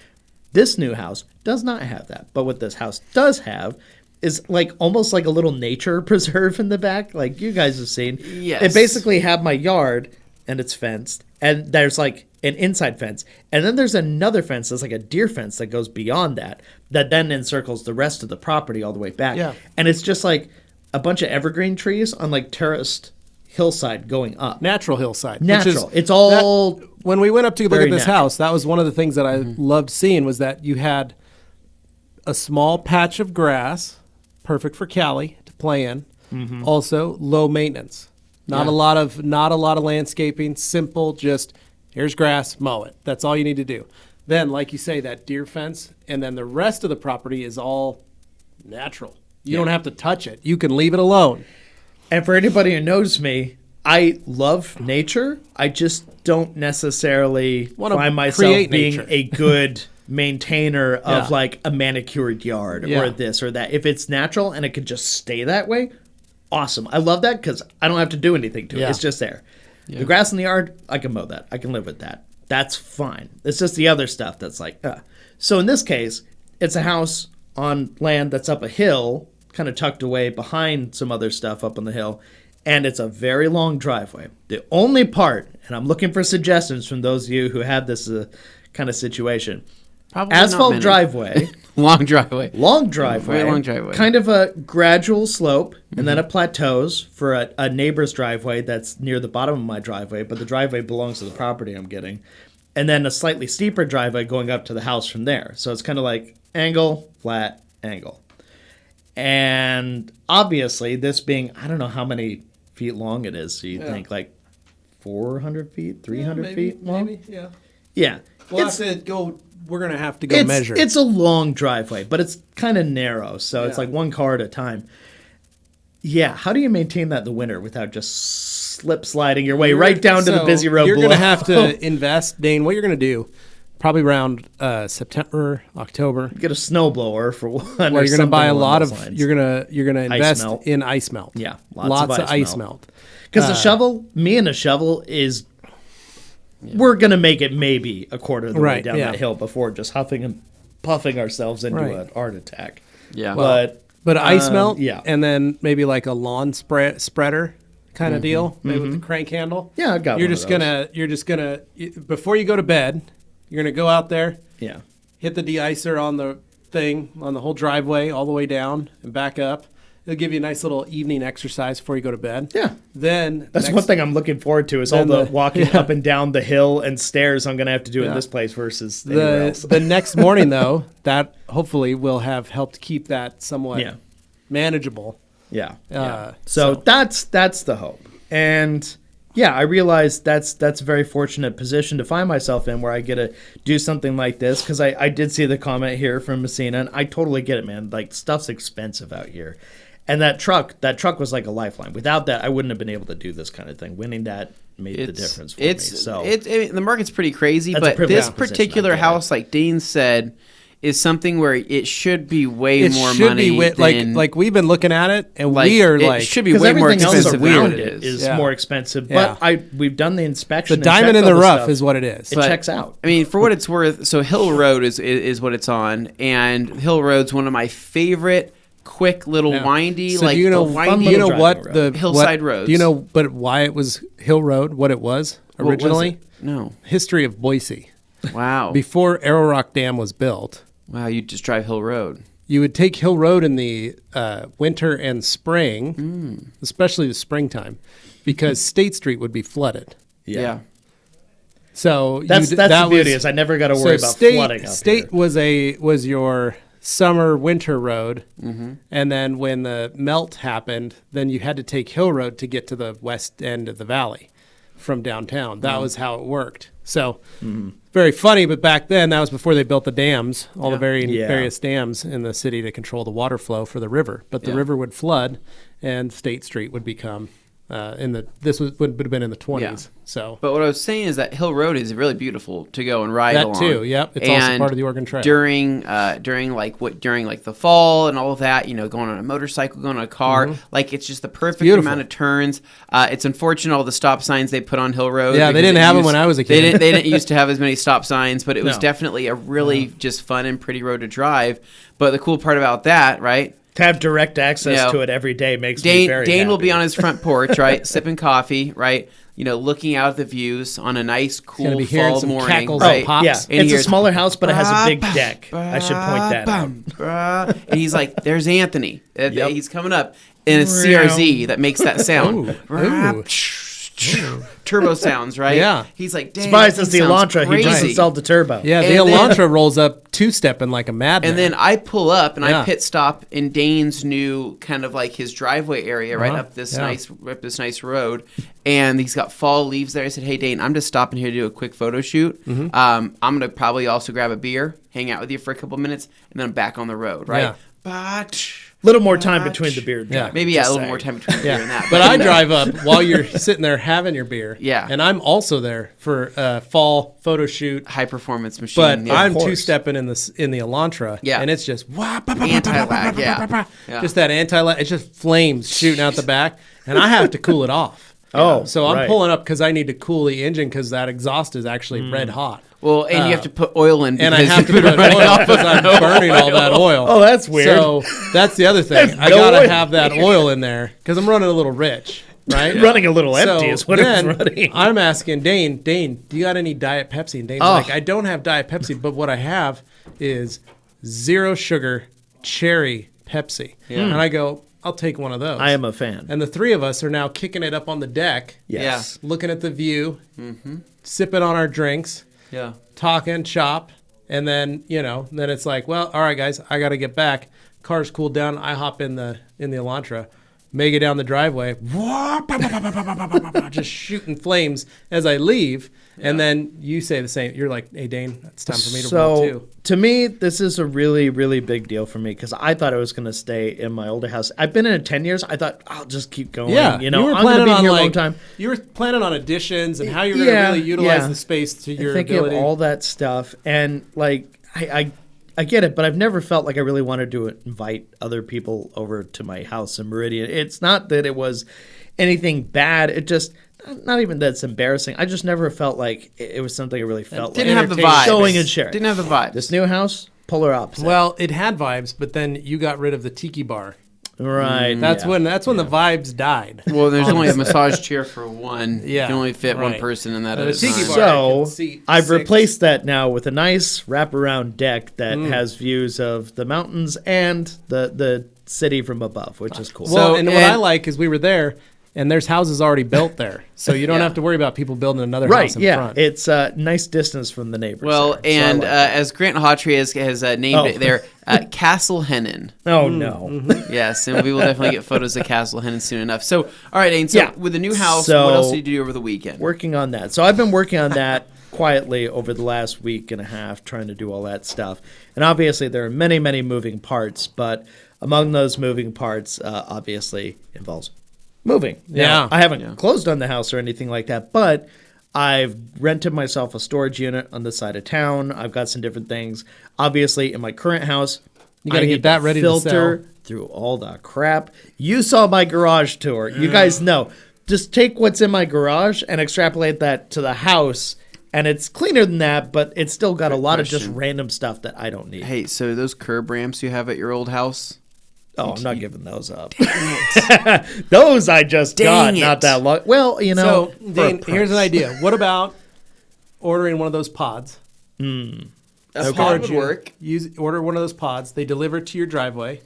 A: This new house does not have that. But what this house does have is like almost like a little nature preserve in the back, like you guys have seen.
C: Yes.
A: It basically have my yard and it's fenced, and there's like an inside fence, and then there's another fence that's like a deer fence that goes beyond that then encircles the rest of the property all the way back.
B: Yeah.
A: And it's just like a bunch of evergreen trees on like terraced hillside going up.
B: Natural hillside.
A: Natural. It's all
B: when we went up to look at this
A: natural.
B: house, that was one of the things that I loved seeing was that you had a small patch of grass, perfect for Callie to play in. Also low maintenance. Not a lot of landscaping. Simple, just here's grass, mow it. That's all you need to do. Then, like you say, that deer fence, and then the rest of the property is all natural. You don't have to touch it. You can leave it alone.
A: And for anybody who knows me, I love nature. I just don't necessarily find myself being
B: nature.
A: a good maintainer of like a manicured yard or this or that. If it's natural and it could just stay that way, awesome. I love that because I don't have to do anything to it. It's just there. Yeah. The grass in the yard, I can mow that. I can live with that. That's fine. It's just the other stuff that's like, So in this case, it's a house on land that's up a hill, kind of tucked away behind some other stuff up on the hill, and it's a very long driveway. The only part, and I'm looking for suggestions from those of you who have this kind of situation,
C: Probably
A: asphalt driveway.
C: Long driveway.
A: Long driveway.
C: Very long driveway.
A: Kind of a gradual slope, and then it plateaus for a neighbor's driveway that's near the bottom of my driveway, but the driveway belongs to the property I'm getting. And then a slightly steeper driveway going up to the house from there. So it's kind of like angle, flat, angle. And obviously, this being, I don't know how many feet long it is, so you think like 400 feet, 300 feet long?
B: Maybe, yeah.
A: Yeah.
B: We're going to have to go measure.
A: It's a long driveway, but it's kind of narrow, so it's like one car at a time. Yeah, how do you maintain that in the winter without just slip sliding your way right down to the busy road
B: You're
A: below?
B: going to have to invest, Dane. What you're going to do, probably around September, October.
A: Get a snowblower for one.
B: Well, you're going to buy a lot of. You're going to invest
A: melt.
B: in ice melt.
A: Yeah,
B: lots of ice melt.
A: Because the shovel, me and a shovel is. We're going to make it maybe a quarter of the way down that hill before just huffing and puffing ourselves into an heart attack.
C: Yeah.
B: But ice melt,
A: and
B: then maybe like a lawn spreader kind of deal, maybe with the crank handle.
A: Yeah, I got
B: You're
A: one
B: just gonna before you go to bed, you're gonna go out there, hit the de-icer on the thing on the whole driveway all the way down and back up. It'll give you a nice little evening exercise before you go to bed.
A: Yeah.
B: Then
A: that's one thing I'm looking forward to is all the walking up and down the hill and stairs I'm going to have to do in this place versus anywhere else.
B: The next morning, though, that hopefully will have helped keep that somewhat manageable.
A: Yeah. So that's the hope. And I realize that's a very fortunate position to find myself in where I get to do something like this because I did see the comment here from Messina, and I totally get it, man. Like, stuff's expensive out here. And that truck was like a lifeline. Without that, I wouldn't have been able to do this kind of thing. Winning that made the difference for me. So
C: the market's pretty crazy, but this particular house, like Dane said, is something where it should be way more money.
B: Like we've been looking at it, and we are like,
C: it should be way more expensive than it
A: is more expensive. But we've done the inspection.
B: The diamond in the rough is what it is.
A: It checks out.
C: I mean, for what it's worth, so Hill Road is what it's on, and Hill Road's one of my favorite. Quick little windy,
B: so
C: like
B: you know what the
C: hillside roads.
B: Do you know, but why it was Hill Road? What it was originally?
C: What was it? No.
B: History of Boise.
C: Wow.
B: Before Arrow Rock Dam was built.
C: Wow, you just drive Hill Road.
B: You would take Hill Road in the winter and spring, especially the springtime, because State Street would be flooded.
C: Yeah.
B: So
A: that's the beauty is I never got to worry about flooding up
B: State
A: here.
B: was your summer winter road, and then when the melt happened, then you had to take Hill Road to get to the west end of the valley from downtown. That was how it worked. So very funny, but back then that was before they built the dams, all the various dams in the city to control the water flow for the river. But the river would flood, and State Street would become would have been in the 20s. Yeah. So,
C: but what I was saying is that Hill Road is really beautiful to go and ride along.
B: That too, yep. It's also part of the Oregon Trail.
C: During the fall and all of that, going on a motorcycle, going on a car, like it's just the perfect amount of turns. It's unfortunate all the stop signs they put on Hill Road.
B: Yeah, they didn't have them when I was a kid.
C: They didn't used to have as many stop signs, but it was definitely a really just fun and pretty road to drive. But the cool part about that, right?
A: To have direct access to it every day makes me very
C: Dane
A: happy.
C: will be on his front porch, right, sipping coffee, right, looking out at the views on a nice, cool fall morning, right?
B: Pops.
A: Yeah, it's a smaller house, but it has a big deck. I should point that out.
C: And he's like, "There's Anthony. He's coming up." And it's CRZ that makes that sound.
B: Ooh.
C: turbo sounds, right?
B: Yeah.
C: He's like, dang,
A: Surprised
C: that
A: it's
C: thing
A: the
C: sounds
A: Elantra. He just
C: crazy.
A: installed the turbo.
B: Yeah, the
C: And then-
B: Elantra rolls up two-stepping like a madman.
C: And then I pull up and
B: Yeah.
C: I pit stop in Dane's new kind of like his driveway area right up this nice road, and he's got fall leaves there. I said, "Hey Dane, I'm just stopping here to do a quick photo shoot. I'm gonna probably also grab a beer, hang out with you for a couple minutes, and then I'm back on the road, right?"
B: Yeah.
C: But
A: Little more time between the beer.
B: Yeah.
C: maybe a little more time between the beer and that.
B: But I drive up while you're sitting there having your beer.
C: Yeah.
B: And I'm also there for a fall photo shoot.
C: high performance machine.
B: But
C: yeah.
B: I'm
A: course.
B: two-stepping in the Elantra.
C: Yeah.
B: And it's just
C: Anti-lag, yeah.
B: Just that anti-lag. It's just flames shooting out the back, and I have to cool it off.
A: Oh,
B: So I'm
A: right.
B: pulling up because I need to cool the engine because that exhaust is actually red hot.
C: Well, and you have to put oil in
B: And
C: because
B: I have to put oil because I'm burning all that oil.
A: Oh, that's weird.
B: So that's the other thing. I
A: no
B: gotta
A: oil
B: have that oil in there because I'm running a little rich, right?
A: Running a little empty is what it's
B: then
A: running.
B: I'm asking Dane, do you got any Diet Pepsi? And Dane's like, I don't have Diet Pepsi, but what I have is 0 sugar cherry Pepsi. And I go, I'll take one of those.
A: I am a fan.
B: And the three of us are now kicking it up on the deck,
A: Yes.
B: looking at the view, sipping on our drinks,
C: Yeah.
B: talking shop, and then then it's like, well, all right, guys, I got to get back. Car's cooled down. I hop in the Elantra, make it down the driveway, just shooting flames as I leave, and then you say the same. You're like, hey, Dane, it's time for me to roll
A: So
B: too.
A: to me, this is a really, really big deal for me because I thought I was going to stay in my older house. I've been in it 10 years. I thought I'll just keep going.
B: Yeah,
A: you know,
B: were
A: I'm going to
B: planning
A: be
B: on
A: here a
B: like
A: long time.
B: you were planning on additions and how you're going to really utilize the space to your
A: thinking
B: ability.
A: of all that stuff, and like I get it, but I've never felt like I really wanted to invite other people over to my house in Meridian. It's not that it was anything bad. It just not even that it's embarrassing. I just never felt like it was something I really felt
C: Didn't
A: like
C: have the vibe.
A: showing and sharing.
C: Didn't have the vibe.
A: This new house, polar opposite.
B: Well, it had vibes, but then you got rid of the tiki bar.
A: right.
B: That's
A: yeah.
B: when the vibes died.
C: Well, there's only a massage chair for one.
B: Yeah,
C: You can only fit one
B: right.
C: person in that
B: But
C: at
B: a
C: a
B: tiki
C: time.
B: bar- I
A: So
B: can seat
A: I've
B: 6.
A: replaced that now with a nice wraparound deck that has views of the mountains and the city from above, which is cool.
B: Well,
C: So-
B: and what I like is we were there, and there's houses already built there, so you don't
C: Yeah.
B: have to worry about people building another
A: right,
B: house in
A: yeah,
B: front.
A: it's a nice distance from the neighbors.
C: Well,
A: there, so I
C: and
A: like that.
C: as Grant Hawtrey has named it there, Castle Hennon.
A: Oh no.
C: Yes, and we will definitely get photos of Castle Hennon soon enough. So, all right, Dane, so
A: Yeah.
C: with the new house,
A: So-
C: what else did you do over the weekend?
A: Working on that. So I've been working on that quietly over the last week and a half, trying to do all that stuff. And obviously there are many, many moving parts, but among those moving parts, obviously involves moving. Now,
B: Yeah.
A: I haven't closed on the house or anything like that, but I've rented myself a storage unit on the side of town. I've got some different things. Obviously, in my current house,
B: You gotta
A: I
B: get
A: need
B: that ready to
A: filter
B: sell.
A: through all the crap. You saw my garage tour. You guys know. Just take what's in my garage and extrapolate that to the house, and it's cleaner than that, but it's still got a lot of just
C: question.
A: random stuff that I don't need.
C: Hey, so those curb ramps you have at your old house?
A: Oh, I'm not giving those up. Those I just got
C: Dang
A: not
C: it.
A: that long. Well, you know.
B: So, Dane, here's an idea. What about ordering one of those pods?
C: A pod would work.
B: Order one of those pods. They deliver it to your driveway.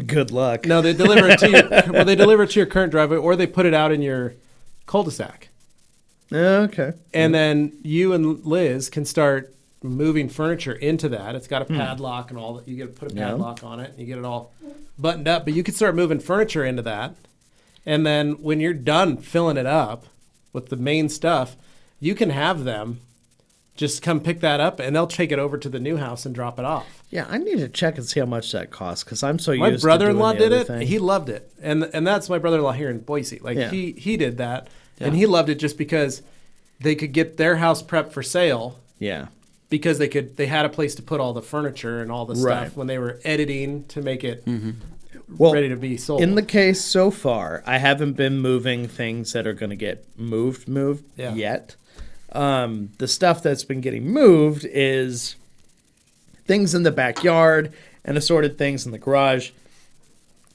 A: Good luck.
B: No, they deliver it to your they deliver it to your current driveway, or they put it out in your cul-de-sac.
A: Okay.
B: And then you and Liz can start moving furniture into that. It's got a padlock and all that. You get to put a padlock on it. And you get it all buttoned up. But you can start moving furniture into that. And then when you're done filling it up with the main stuff, you can have them just come pick that up, and they'll take it over to the new house and drop it off.
A: Yeah, I need to check and see how much that costs because I'm so
B: My
A: used
B: brother-in-law
A: to doing
B: did
A: the
B: it.
A: other thing.
B: He loved it, and that's my brother-in-law here in Boise. Like
A: Yeah.
B: he did that, and he loved it just because they could get their house prepped for sale
A: Yeah.
B: because they had a place to put all the furniture and all the stuff
A: Right.
B: when they were editing to make it
A: Well,
B: ready to be sold.
A: in the case so far, I haven't been moving things that are going to get moved
B: Yeah.
A: yet. The stuff that's been getting moved is things in the backyard and assorted things in the garage.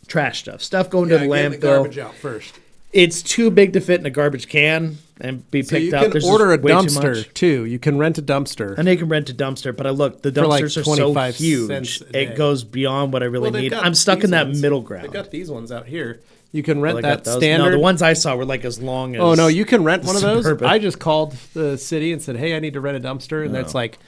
A: Trash stuff going to the
B: get
A: landfill.
B: the garbage out first.
A: It's too big to fit in a garbage can and be
B: So
A: picked
B: you
A: up.
B: can
A: There's
B: order a
A: just way too
B: dumpster
A: much.
B: too. You can rent a dumpster.
A: And they can rent a dumpster, but the
B: For like
A: dumpsters are so
B: 25
A: huge,
B: cents a day.
A: it goes beyond what I really
B: Well, they've
A: need.
B: got
A: I'm stuck in
B: these
A: that
B: ones.
A: middle
B: They've
A: ground.
B: got these ones out here. You can rent
A: Well, I
B: that
A: got those.
B: standard.
A: No, the ones I saw were like as long as.
B: Oh no, you can rent one of those.
A: Suburban.
B: I just called the city and said, "Hey, I need to rent a dumpster," and that's like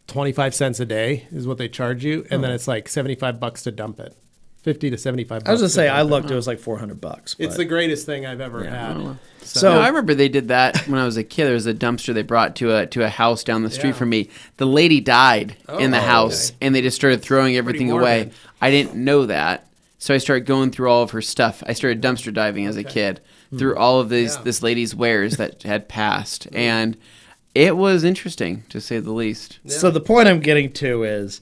B: 25 cents a day is what they charge you, and then it's like $75 to dump it, 50 to 75.
A: I was gonna
B: to
A: say
B: dump
A: I
B: it.
A: looked. It was like $400.
B: It's
A: but-
B: the greatest thing I've ever had.
A: So
C: No, I remember they did that when I was a kid. There was a dumpster they brought to a house down the street from me. The lady died in the house, and they just started throwing everything away.
B: morbid.
C: I didn't know that, so I started going through all of her stuff. I started dumpster diving as a kid through all of this lady's wares that had passed, and it was interesting to say the least.
A: So the point I'm getting to is,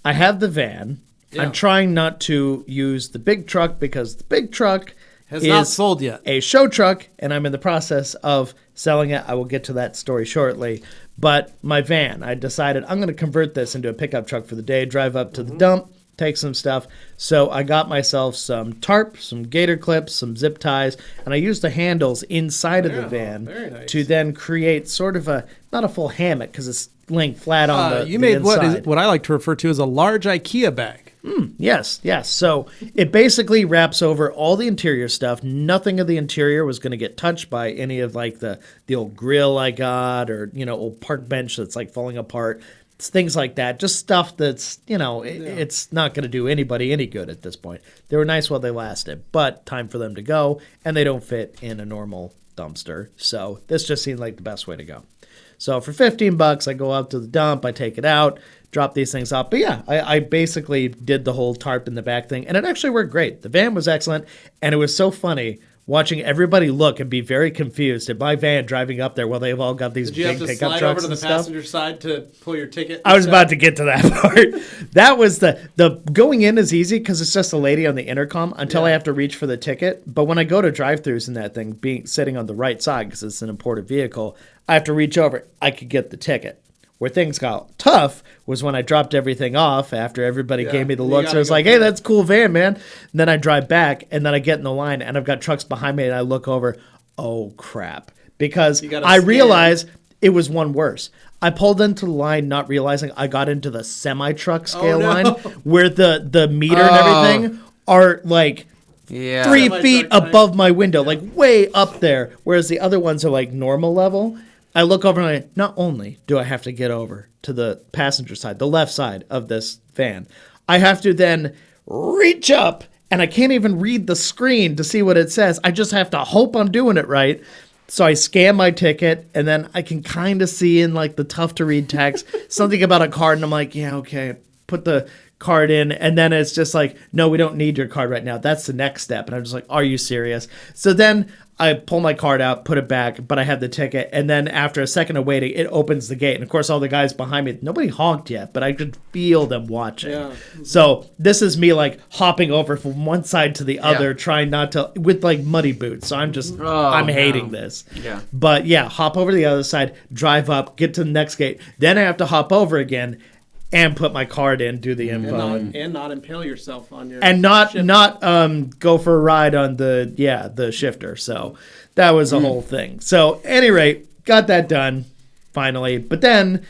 A: I have the van. I'm trying not to use the big truck because the big truck
B: Has
A: is
B: not sold yet.
A: a show truck, and I'm in the process of selling it. I will get to that story shortly. But my van, I decided I'm going to convert this into a pickup truck for the day, drive up to the dump, take some stuff. So I got myself some tarp, some gator clips, some zip ties, and I used the handles inside of the van
B: very nice.
A: to then create sort of not a full hammock because it's laying flat on the
B: You made
A: inside.
B: what I like to refer to as a large IKEA bag.
A: Yes. So it basically wraps over all the interior stuff. Nothing of the interior was going to get touched by any of like the old grill I got or, old park bench that's like falling apart. It's things like that. Just stuff that's, it's not going to do anybody any good at this point. They were nice while they lasted, but time for them to go, and they don't fit in a normal dumpster. So this just seemed like the best way to go. So for $15, I go up to the dump, I take it out, drop these things off. But yeah, I basically did the whole tarp in the back thing, and it actually worked great. The van was excellent, and it was so funny watching everybody look and be very confused at my van driving up there while they've all got these
B: Did you have
A: big
B: to
A: pickup
B: slide
A: trucks
B: over to
A: and
B: the
A: stuff.
B: passenger side to pull your ticket?
A: I was about to get to that part. That was the going in is easy because it's just a lady on the intercom until I have to reach for the ticket. But when I go to drive-thrus in that thing, sitting on the right side because it's an imported vehicle, I have to reach over. I could get the ticket. Where things got tough was when I dropped everything off after everybody gave me the
B: You
A: looks.
B: gotta
A: I was
B: go
A: like,
B: through
A: hey,
B: it.
A: that's a cool van, man. And then I drive back, and then I get in the line, and I've got trucks behind me, and I look over. Oh, crap. Because
B: gotta
A: I
B: scan.
A: realized it was one worse. I pulled into the line not realizing I got into the semi-truck scale line where the meter and everything are like
C: Yeah.
A: 3
B: Semi-truck
A: feet
B: line.
A: above my window, like way up there, whereas the other ones are like normal level. I look over and I not only do I have to get over to the passenger side, the left side of this van, I have to then reach up and I can't even read the screen to see what it says. I just have to hope I'm doing it right. So I scan my ticket and then I can kind of see in like the tough to read text something about a card, and I'm like, yeah, okay, put the card in, and then it's just like, no, we don't need your card right now. That's the next step. And I'm just like, are you serious? So then I pull my card out, put it back, but I have the ticket, and then after a second of waiting, it opens the gate. And of course, all the guys behind me, nobody honked yet, but I could feel them watching.
B: Yeah.
A: So this is me like hopping over from one side to the other, trying not to, with like muddy boots. So I'm just, I'm hating this.
C: Yeah.
A: But yeah, hop over to the other side, drive up, get to the next gate. Then I have to hop over again and put my card in, do the info,
B: And not impale yourself on your
A: and not go for a ride on the shifter. So that was a whole thing. So at any rate, got that done finally. But then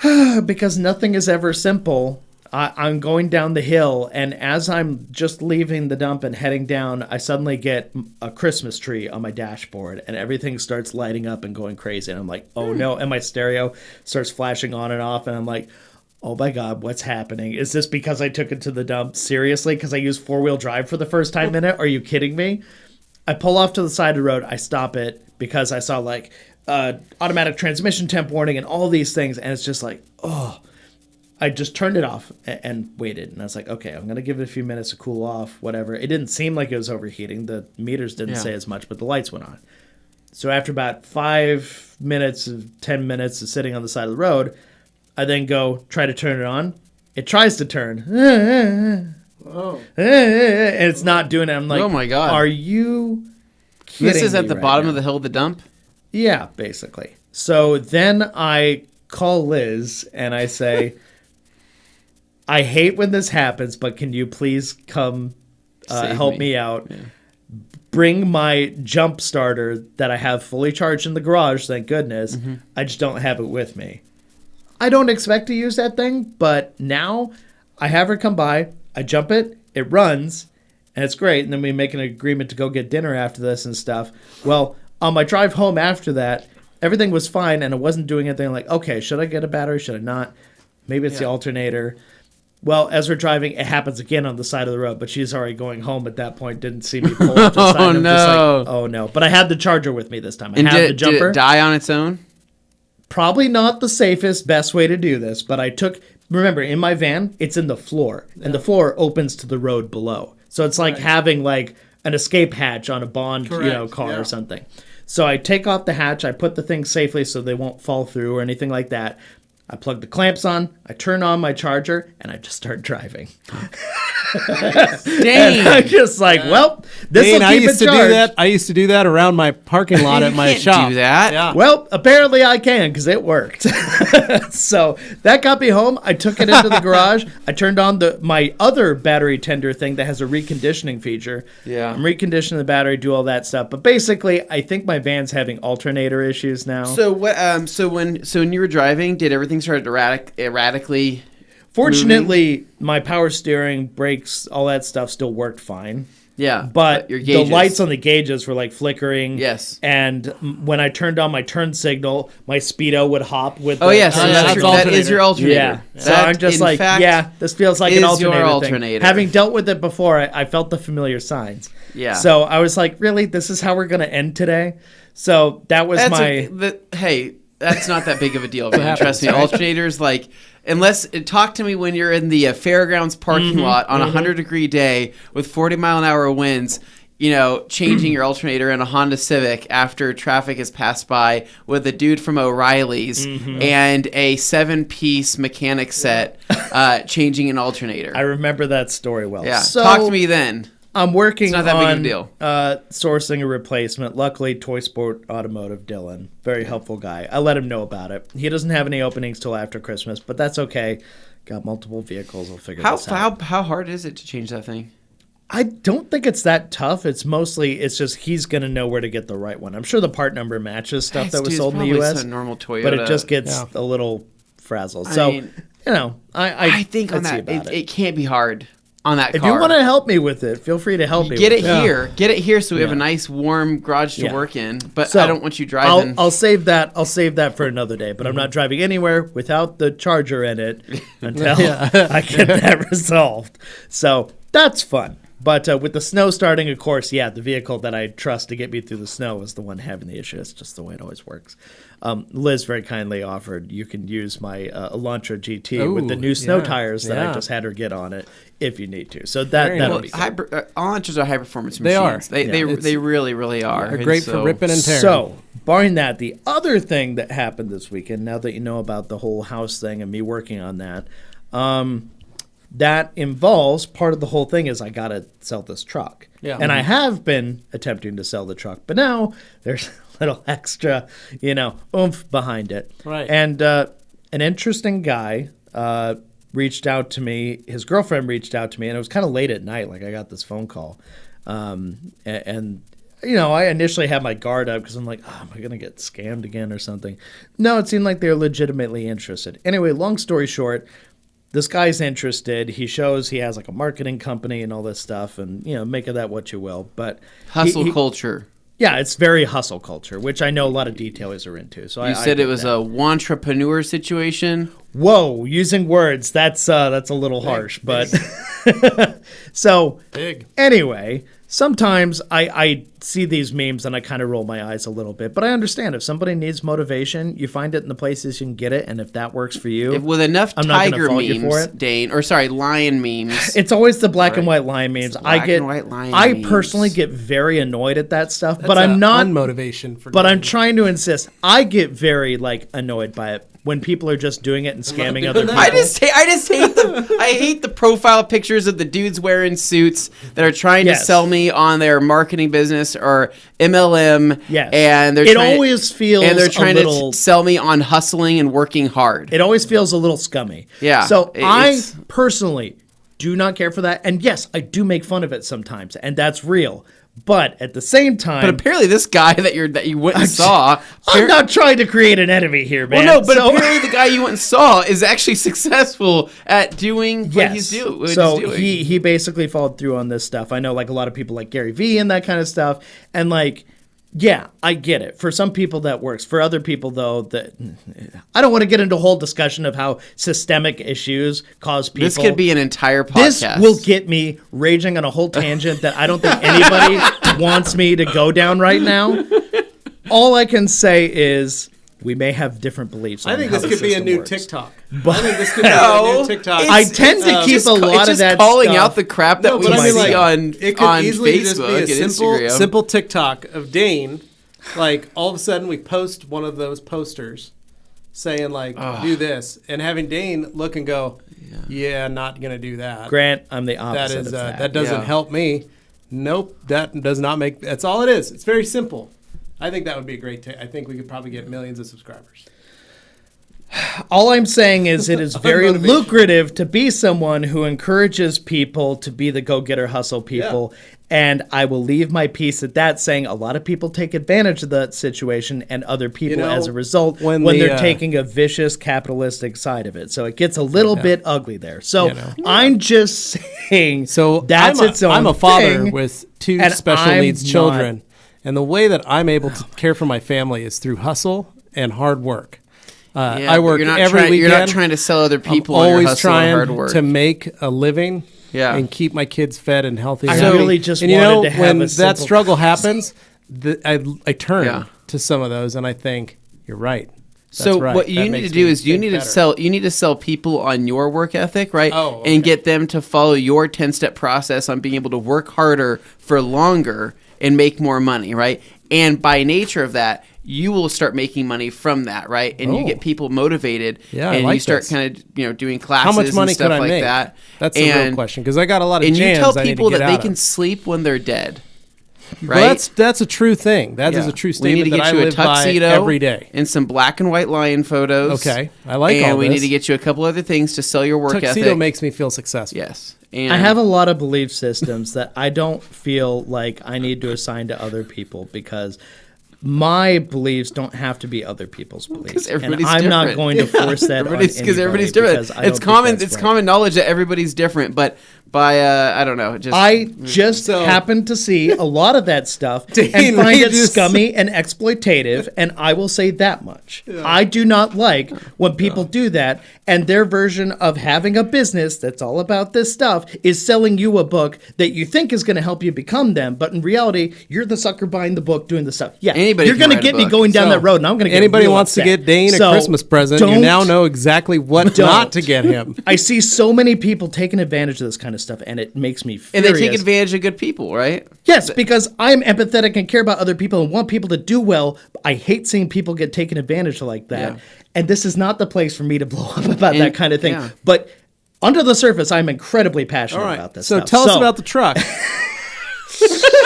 A: because nothing is ever simple, I'm going down the hill, and as I'm just leaving the dump and heading down, I suddenly get a Christmas tree on my dashboard, and everything starts lighting up and going crazy. And I'm like, oh no. And my stereo starts flashing on and off, and I'm like, oh my God, what's happening? Is this because I took it to the dump? Seriously? Because I used four-wheel drive for the first time in it? Are you kidding me? I pull off to the side of the road. I stop it because I saw like automatic transmission temp warning and all these things, and it's just like, oh. I just turned it off and waited. And I was like, okay, I'm going to give it a few minutes to cool off, whatever. It didn't seem like it was overheating. The meters didn't say as much, but the lights went on. So after about 5 minutes, 10 minutes of sitting on the side of the road, I then go try to turn it on. It tries to turn. And it's not doing it. I'm like,
C: Oh my God.
A: Are you kidding
C: This is at
A: me
C: the
A: right
C: bottom
A: now?
C: of the hill of the dump?
A: Yeah, basically. So then I call Liz and I say, I hate when this happens, but can you please come
C: Save
A: help
C: me.
A: me out? Yeah. Bring my jump starter that I have fully charged in the garage, thank goodness.
C: Mm-hmm.
A: I just don't have it with me. I don't expect to use that thing, but now I have her come by, I jump it, it runs, and it's great. And then we make an agreement to go get dinner after this and stuff. Well, on my drive home after that, everything was fine, and it wasn't doing anything. Like, okay, should I get a battery? Should I not? Maybe it's the alternator. Well, as we're driving, it happens again on the side of the road, but she's already going home at that point. Didn't see me pull up the side. I'm just like, oh no! But I had the charger with me this time. I had the jumper.
C: Did it die on its own?
A: Probably not the safest, best way to do this, but I took. Remember, in my van, it's in the floor, and the floor opens to the road below. So it's like having like an escape hatch on a Bond, car or something. So I take off the hatch, I put the things safely so they won't fall through or anything like that. I plug the clamps on, I turn on my charger, and I just start driving.
C: Dang!
A: I'm just like, well, this will keep it charged.
B: I used to do that around my parking lot at my shop.
C: You can't do that.
B: Yeah.
A: Well, apparently I can because it worked. So that got me home. I took it into the garage. I turned on my other battery tender thing that has a reconditioning feature.
C: Yeah.
A: I'm reconditioning the battery, do all that stuff. But basically, I think my van's having alternator issues now.
C: So what? So when you were driving, did everything start erratically?
A: Fortunately, my power steering, brakes, all that stuff still worked fine.
C: Yeah,
A: but
C: your
A: the
C: gauges.
A: lights on the gauges were like flickering.
C: Yes.
A: And when I turned on my turn signal, my speedo would hop with
C: Oh, yeah, so
A: turn
C: that
A: signal.
C: is your alternator.
A: Yeah. So I'm just like, this feels like an
C: is your
A: alternator,
C: alternator.
A: thing. Having dealt with it before, I felt the familiar signs.
C: Yeah.
A: So I was like, really? This is how we're going to end today? So that was
C: hey, that's not that big of a deal, man. Trust me. Alternators, like, talk to me when you're in the fairgrounds parking lot on a 100-degree day with 40-mile-an-hour winds, changing your alternator in a Honda Civic after traffic has passed by with a dude from O'Reilly's and a 7-piece mechanic set changing an alternator.
A: I remember that story well.
C: Yeah.
A: So,
C: talk to me then.
A: I'm working
C: it's not that
A: on
C: big of a deal.
A: Sourcing a replacement. Luckily, Toy Sport Automotive, Dylan, very helpful guy. I let him know about it. He doesn't have any openings till after Christmas, but that's okay. Got multiple vehicles. I'll figure this out.
C: How hard is it to change that thing?
A: I don't think it's that tough. It's just he's going to know where to get the right one. I'm sure the part number matches stuff that was sold in the U.S.,
C: a normal Toyota,
A: but it just gets a little frazzled. So, I
C: think on that, it can't be hard. On that car.
A: If you want to help me with it, feel free to help me.
C: Get it here so we have a nice warm garage to work in. But so I don't want you driving.
A: I'll save that for another day. But I'm not driving anywhere without the charger in it until I get that resolved. So that's fun. But with the snow starting, of course, the vehicle that I trust to get me through the snow is the one having the issue. It's just the way it always works. Liz very kindly offered you can use my Elantra GT with the new snow tires that I just had her get on it if you need to. So that'll be cool.
C: Elantras are high performance machines. They really, really are.
B: They're great for ripping and tearing.
A: So barring that, the other thing that happened this weekend, now that you know about the whole house thing and me working on that, that involves part of the whole thing is I got to sell this truck. Yeah. And I have been attempting to sell the truck, but now there's a little extra, oomph behind it. Right. And an interesting guy reached out to me. His girlfriend reached out to me, and it was kind of late at night. Like I got this phone call. And I initially had my guard up because I'm like, am I going to get scammed again or something? No, it seemed like they're legitimately interested. Anyway, long story short, this guy's interested. He shows he has like a marketing company and all this stuff, and make of that what you will. But
C: hustle culture. Yeah,
A: it's very hustle culture, which I know a lot of detailers are into. So
C: you said it was a wantrepreneur situation.
A: Whoa, using words that's a little harsh, but so big. Anyway, sometimes I see these memes and I kind of roll my eyes a little bit, but I understand if somebody needs motivation, you find it in the places you can get it, and if that works for you,
C: with enough tiger memes, Dane, lion memes.
A: It's always the black and white lion memes. I personally get very annoyed at that stuff, but I'm not
B: unmotivation for.
A: But I'm trying to insist. I get very annoyed by it when people are just doing it and scamming other people.
C: I just hate the profile pictures of the dudes wearing suits that are trying to sell me on their marketing business or MLM.
A: Yes.
C: And they're trying to sell me on hustling and working hard.
A: It always feels a little scummy.
C: Yeah.
A: So I personally do not care for that. And yes, I do make fun of it sometimes, and that's real. But at the same time,
C: But apparently, this guy that you went and saw.
A: I'm not trying to create an enemy here, man.
C: Well, no, but apparently the guy you went and saw is actually successful at doing what he's doing.
A: So he basically followed through on this stuff. I know, like, a lot of people like Gary Vee and that kind of stuff, and like. Yeah, I get it. For some people that works. For other people, though, I don't want to get into a whole discussion of how systemic issues cause people.
C: This could be an entire podcast.
A: This will get me raging on a whole tangent that I don't think anybody wants me to go down right now. All I can say is we may have different beliefs.
B: I think this could be a new TikTok.
A: But
B: I think this could be a new TikTok.
A: I tend to keep a lot of that
C: calling
A: stuff.
C: out the crap that we see on
B: it could easily just
C: Facebook
B: be a
C: and Instagram.
B: simple TikTok of Dane. Like, all of a sudden we post one of those posters saying, like, do this, and having Dane look and go, yeah, not going to do that.
A: Grant, I'm the opposite of that.
B: That doesn't help me. Nope, that does not make... That's all it is. It's very simple. I think that would be a great... I think we could probably get millions of subscribers.
A: All I'm saying is it is very lucrative to be someone who encourages people to be the go-getter hustle people. Yeah. And I will leave my piece at that, saying a lot of people take advantage of that situation and other people as a result when they're taking a vicious capitalistic side of it. So it gets a little bit ugly there. So I'm just saying that's its own
B: I'm a father
A: thing,
B: with two special needs children. And the way that I'm able to care for my family is through hustle and hard work. I work every weekend.
C: You're not trying to sell other people.
B: I'm
C: always
B: always trying to make a living.
C: Yeah.
B: And keep my kids fed and healthy.
A: I really just wanted to have
B: when that struggle happens, I turn to some of those and I think you're right.
C: So what you need to do is you need to sell people on your work ethic, right?
B: Oh, okay.
C: And get them to follow your 10-step process on being able to work harder for longer and make more money, right? And by nature of that, you will start making money from that, right? And you get people motivated, and you start kind of doing classes.
B: How much money
C: and stuff
B: could I
C: like
B: make?
C: that.
B: That's the real question because I got a lot of jams.
C: And you tell people that they
B: can
C: sleep when they're dead, right?
B: Well, that's a true thing. That is a true statement that I live by every day.
C: And some black and white lion photos.
B: Okay, I like all this.
C: And we need to get you a couple other things to sell your work ethic.
B: Tuxedo makes me feel successful.
C: Yes.
A: And I have a lot of belief systems that I don't feel like I need to assign to other people because my beliefs don't have to be other people's beliefs, and I'm
C: different.
A: Not going to force that on anybody
C: because everybody's different. It's common knowledge that everybody's different, but by I don't know.
A: I just happen to see a lot of that stuff and find it scummy and exploitative, and I will say that much. Yeah. I do not like when people do that, and their version of having a business that's all about this stuff is selling you a book that you think is going to help you become them, but in reality, you're the sucker buying the book doing the stuff. Yeah, you're going to get me going down that road, and I'm going to get
B: anybody wants to get Dane a Christmas present, you now know exactly what not to get him.
A: I see so many people taking advantage of this kind of stuff, and it makes me furious.
C: And they take advantage of good people, right?
A: Yes, because I'm empathetic and care about other people and want people to do well. I hate seeing people get taken advantage of like that. Yeah. And this is not the place for me to blow up about that kind of thing. Yeah. But under the surface, I'm incredibly passionate about this stuff.
B: Tell us about the truck.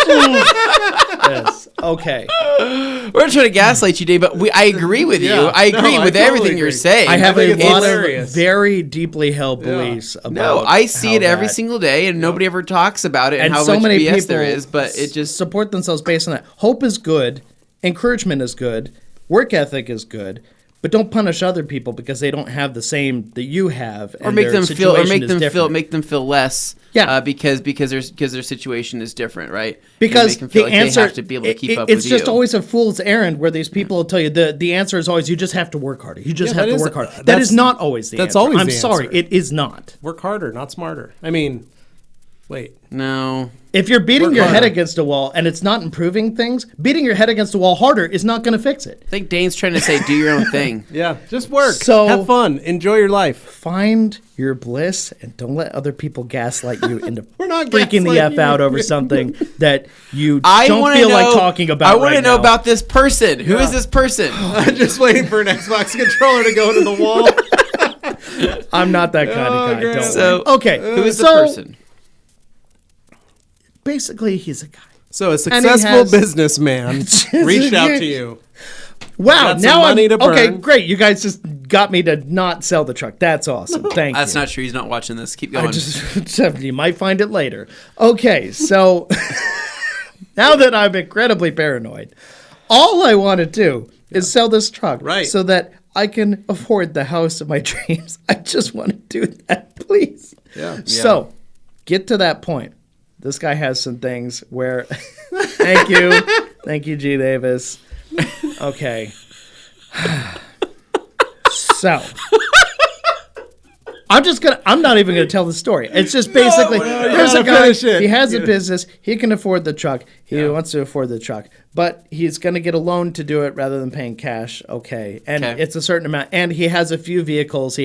A: Yes. Okay.
C: We're not trying to gaslight you, Dave, but I agree with you. I agree with everything you're saying.
A: I have a lot of very deeply held beliefs about.
C: No, I see it every single day, and nobody ever talks about it and how so much many BS there is. But it just
A: support themselves based on that. Hope is good. Encouragement is good. Work ethic is good. But don't punish other people because they don't have the same that you have,
C: or make them feel, make them feel less. Yeah, because their situation is different, right?
A: Because the answer
C: they have to be able to keep up with you.
A: It's just always a fool's errand where these people will tell you the answer is always you just have to work harder. You just have to work harder. That is not always the answer.
B: That's always the answer.
A: I'm sorry, it is not.
B: Work harder, not smarter. I mean, wait.
C: No.
A: If you're beating your head against a wall and it's not improving things, beating your head against a wall harder is not going to fix it.
C: I think Dane's trying to say do your own thing.
B: Yeah, just work. So have fun. Enjoy your life.
A: Find your bliss and don't let other people gaslight you into freaking the F out over something that you don't feel like talking about.
C: I want to know about this person. Who is this person?
B: I'm just waiting for an Xbox controller to go into the wall.
A: I'm not that kind of guy. Don't okay.
C: Who is the person?
A: Basically, he's a guy.
B: So a successful businessman reached out to you.
A: Wow, now okay, great. You guys just got me to not sell the truck. That's awesome. Thank you.
C: That's not true. He's not watching this. Keep going.
A: You might find it later. Okay, so Now that I'm incredibly paranoid, all I want to do is sell this truck so that I can afford the house of my dreams. I just want to do that, please.
B: Yeah.
A: So, get to that point. This guy has some things where, thank you, G. Davis. Okay. So, I'm not even gonna tell the story. It's just basically there's a guy. He has a business. He can afford the truck. He wants to afford the truck, but he's gonna get a loan to do it rather than paying cash. Okay, and it's a certain amount. And he has a few vehicles.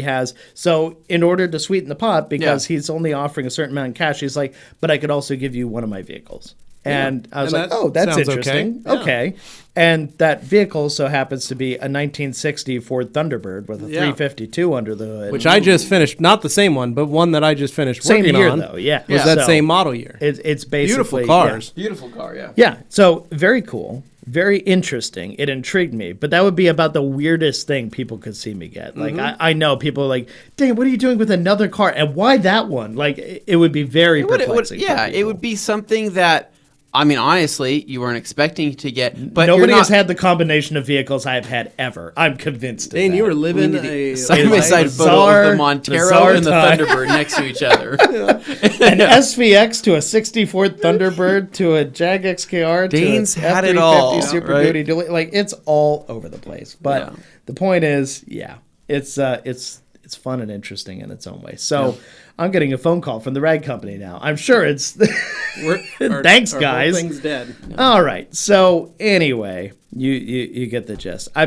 A: So in order to sweeten the pot, because he's only offering a certain amount in cash, he's like, but I could also give you one of my vehicles. And I was like, oh, that's interesting. Okay. And that vehicle so happens to be a 1960 Ford Thunderbird with a 352 under the hood.
B: Which I just finished. Not the same one, but one that I just finished working
A: same year,
B: on.
A: though, yeah.
B: Was that same model year.
A: It's basically...
B: Beautiful cars.
A: Yeah.
C: Beautiful car, yeah.
A: Yeah, so very cool. Very interesting. It intrigued me. But that would be about the weirdest thing people could see me get. Like, I know people are like, Dane, what are you doing with another car? And why that one? Like, it would be very perplexing.
C: It would be something that... I mean, honestly, you weren't expecting to get, but
A: nobody has had the combination of vehicles I've had ever. I'm convinced.
B: Dane, you were living a
C: side-by-side photo of the Montero and the Thunderbird next to each other.
A: An SVX to a 64 Thunderbird to a Jag XKR
C: Dane's
A: to a
C: had it
A: F350
C: all,
A: Super
C: right?
A: Duty. Like, it's all over the place. But the point is, it's fun and interesting in its own way. So I'm getting a phone call from the rag company now. I'm sure it's thanks, guys.
B: Whole thing's dead.
A: All right. So anyway, you get the gist. I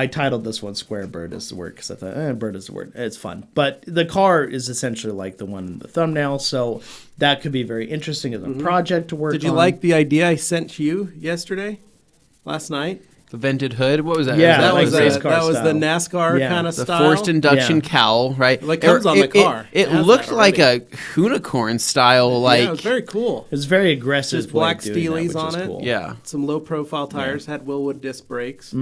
A: titled this one "Square Bird" is the word because I thought bird is the word. It's fun, but the car is essentially like the one in the thumbnail, so that could be very interesting as a project to work on.
B: Did you like the idea I sent you last night?
C: The vented hood. What was that?
A: Yeah,
B: that was
A: race car
B: the
A: style.
B: NASCAR kind of
C: The
B: style.
C: forced induction cowl, right?
B: Like comes on the car.
C: It looked like a unicorn style, like
B: it was very cool.
A: It's very aggressive.
B: Just black
A: way of doing
B: steelies
A: that,
B: on
A: which is
B: it.
A: cool.
C: yeah.
B: Some low profile tires had Willwood disc brakes.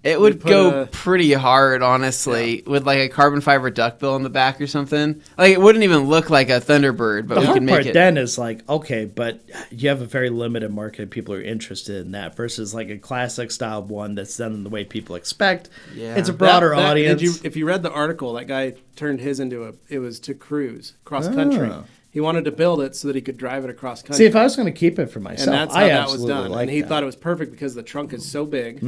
C: It would
B: put
C: go pretty hard, honestly, with like a carbon fiber duckbill in the back or something. Like it wouldn't even look like a Thunderbird, but
A: The
C: we
A: hard
C: could make
A: part
C: it.
A: then is like, okay, but you have a very limited market of people who are interested in that versus like a classic style one that's done in the way people expect.
C: Yeah.
A: It's a broader
B: That-
A: audience.
B: if you read the article, that guy turned his into it was to cruise cross country. He wanted to build it so that he could drive it across country.
A: See, if I was going to keep it for myself,
B: and that's how
A: I
B: that was
A: absolutely
B: done.
A: like
B: And he
A: that.
B: thought it was perfect because the trunk is so big,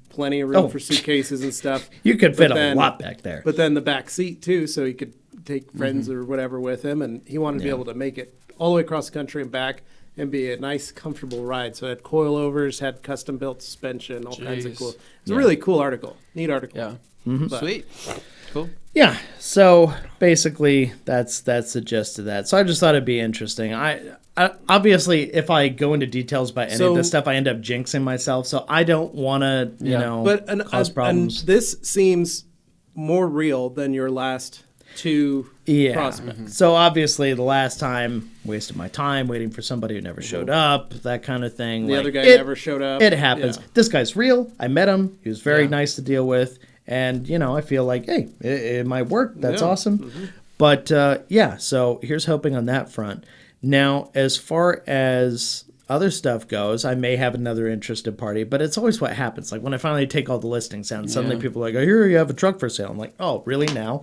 B: plenty of room for suitcases and stuff.
A: You could fit
B: But
A: a
B: then-
A: lot back there.
B: But then the back seat too, so he could take friends or whatever with him, and he wanted to be able to make it all the way across the country and back and be a nice, comfortable ride. So it had coilovers, had custom built suspension, all kinds of
C: Jeez.
B: cool. It's a really cool article, neat article.
C: Yeah.
B: But-
C: Sweet. Cool.
A: Yeah, so basically that's the gist of that. So I just thought it'd be interesting. I obviously, if I go into details about any of this stuff, I end up jinxing myself. So I don't want to, cause problems.
B: And this seems more real than your last two prospects.
A: So obviously, the last time wasted my time waiting for somebody who never showed up, that kind of thing.
B: The other guy never showed up.
A: It happens.
B: Yeah.
A: This guy's real. I met him. He was very nice to deal with. And, I feel like, hey, it might work. That's awesome. But, so here's hoping on that front. Now, as far as other stuff goes, I may have another interested party, but it's always what happens. Like when I finally take all the listings down, suddenly people are like, oh, here you have a truck for sale. I'm like, oh, really now?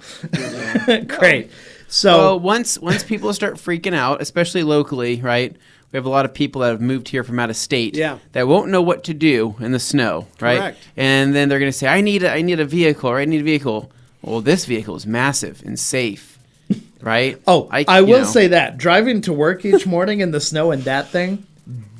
A: Great. So
C: Well, once people start freaking out, especially locally, right? We have a lot of people that have moved here from out of state that won't know what to do in the snow, right?
B: Correct.
C: And then they're going to say, I need a vehicle, right? I need a vehicle. Well, this vehicle is massive and safe, right?
A: Oh, I will say that. Driving to work each morning in the snow in that thing,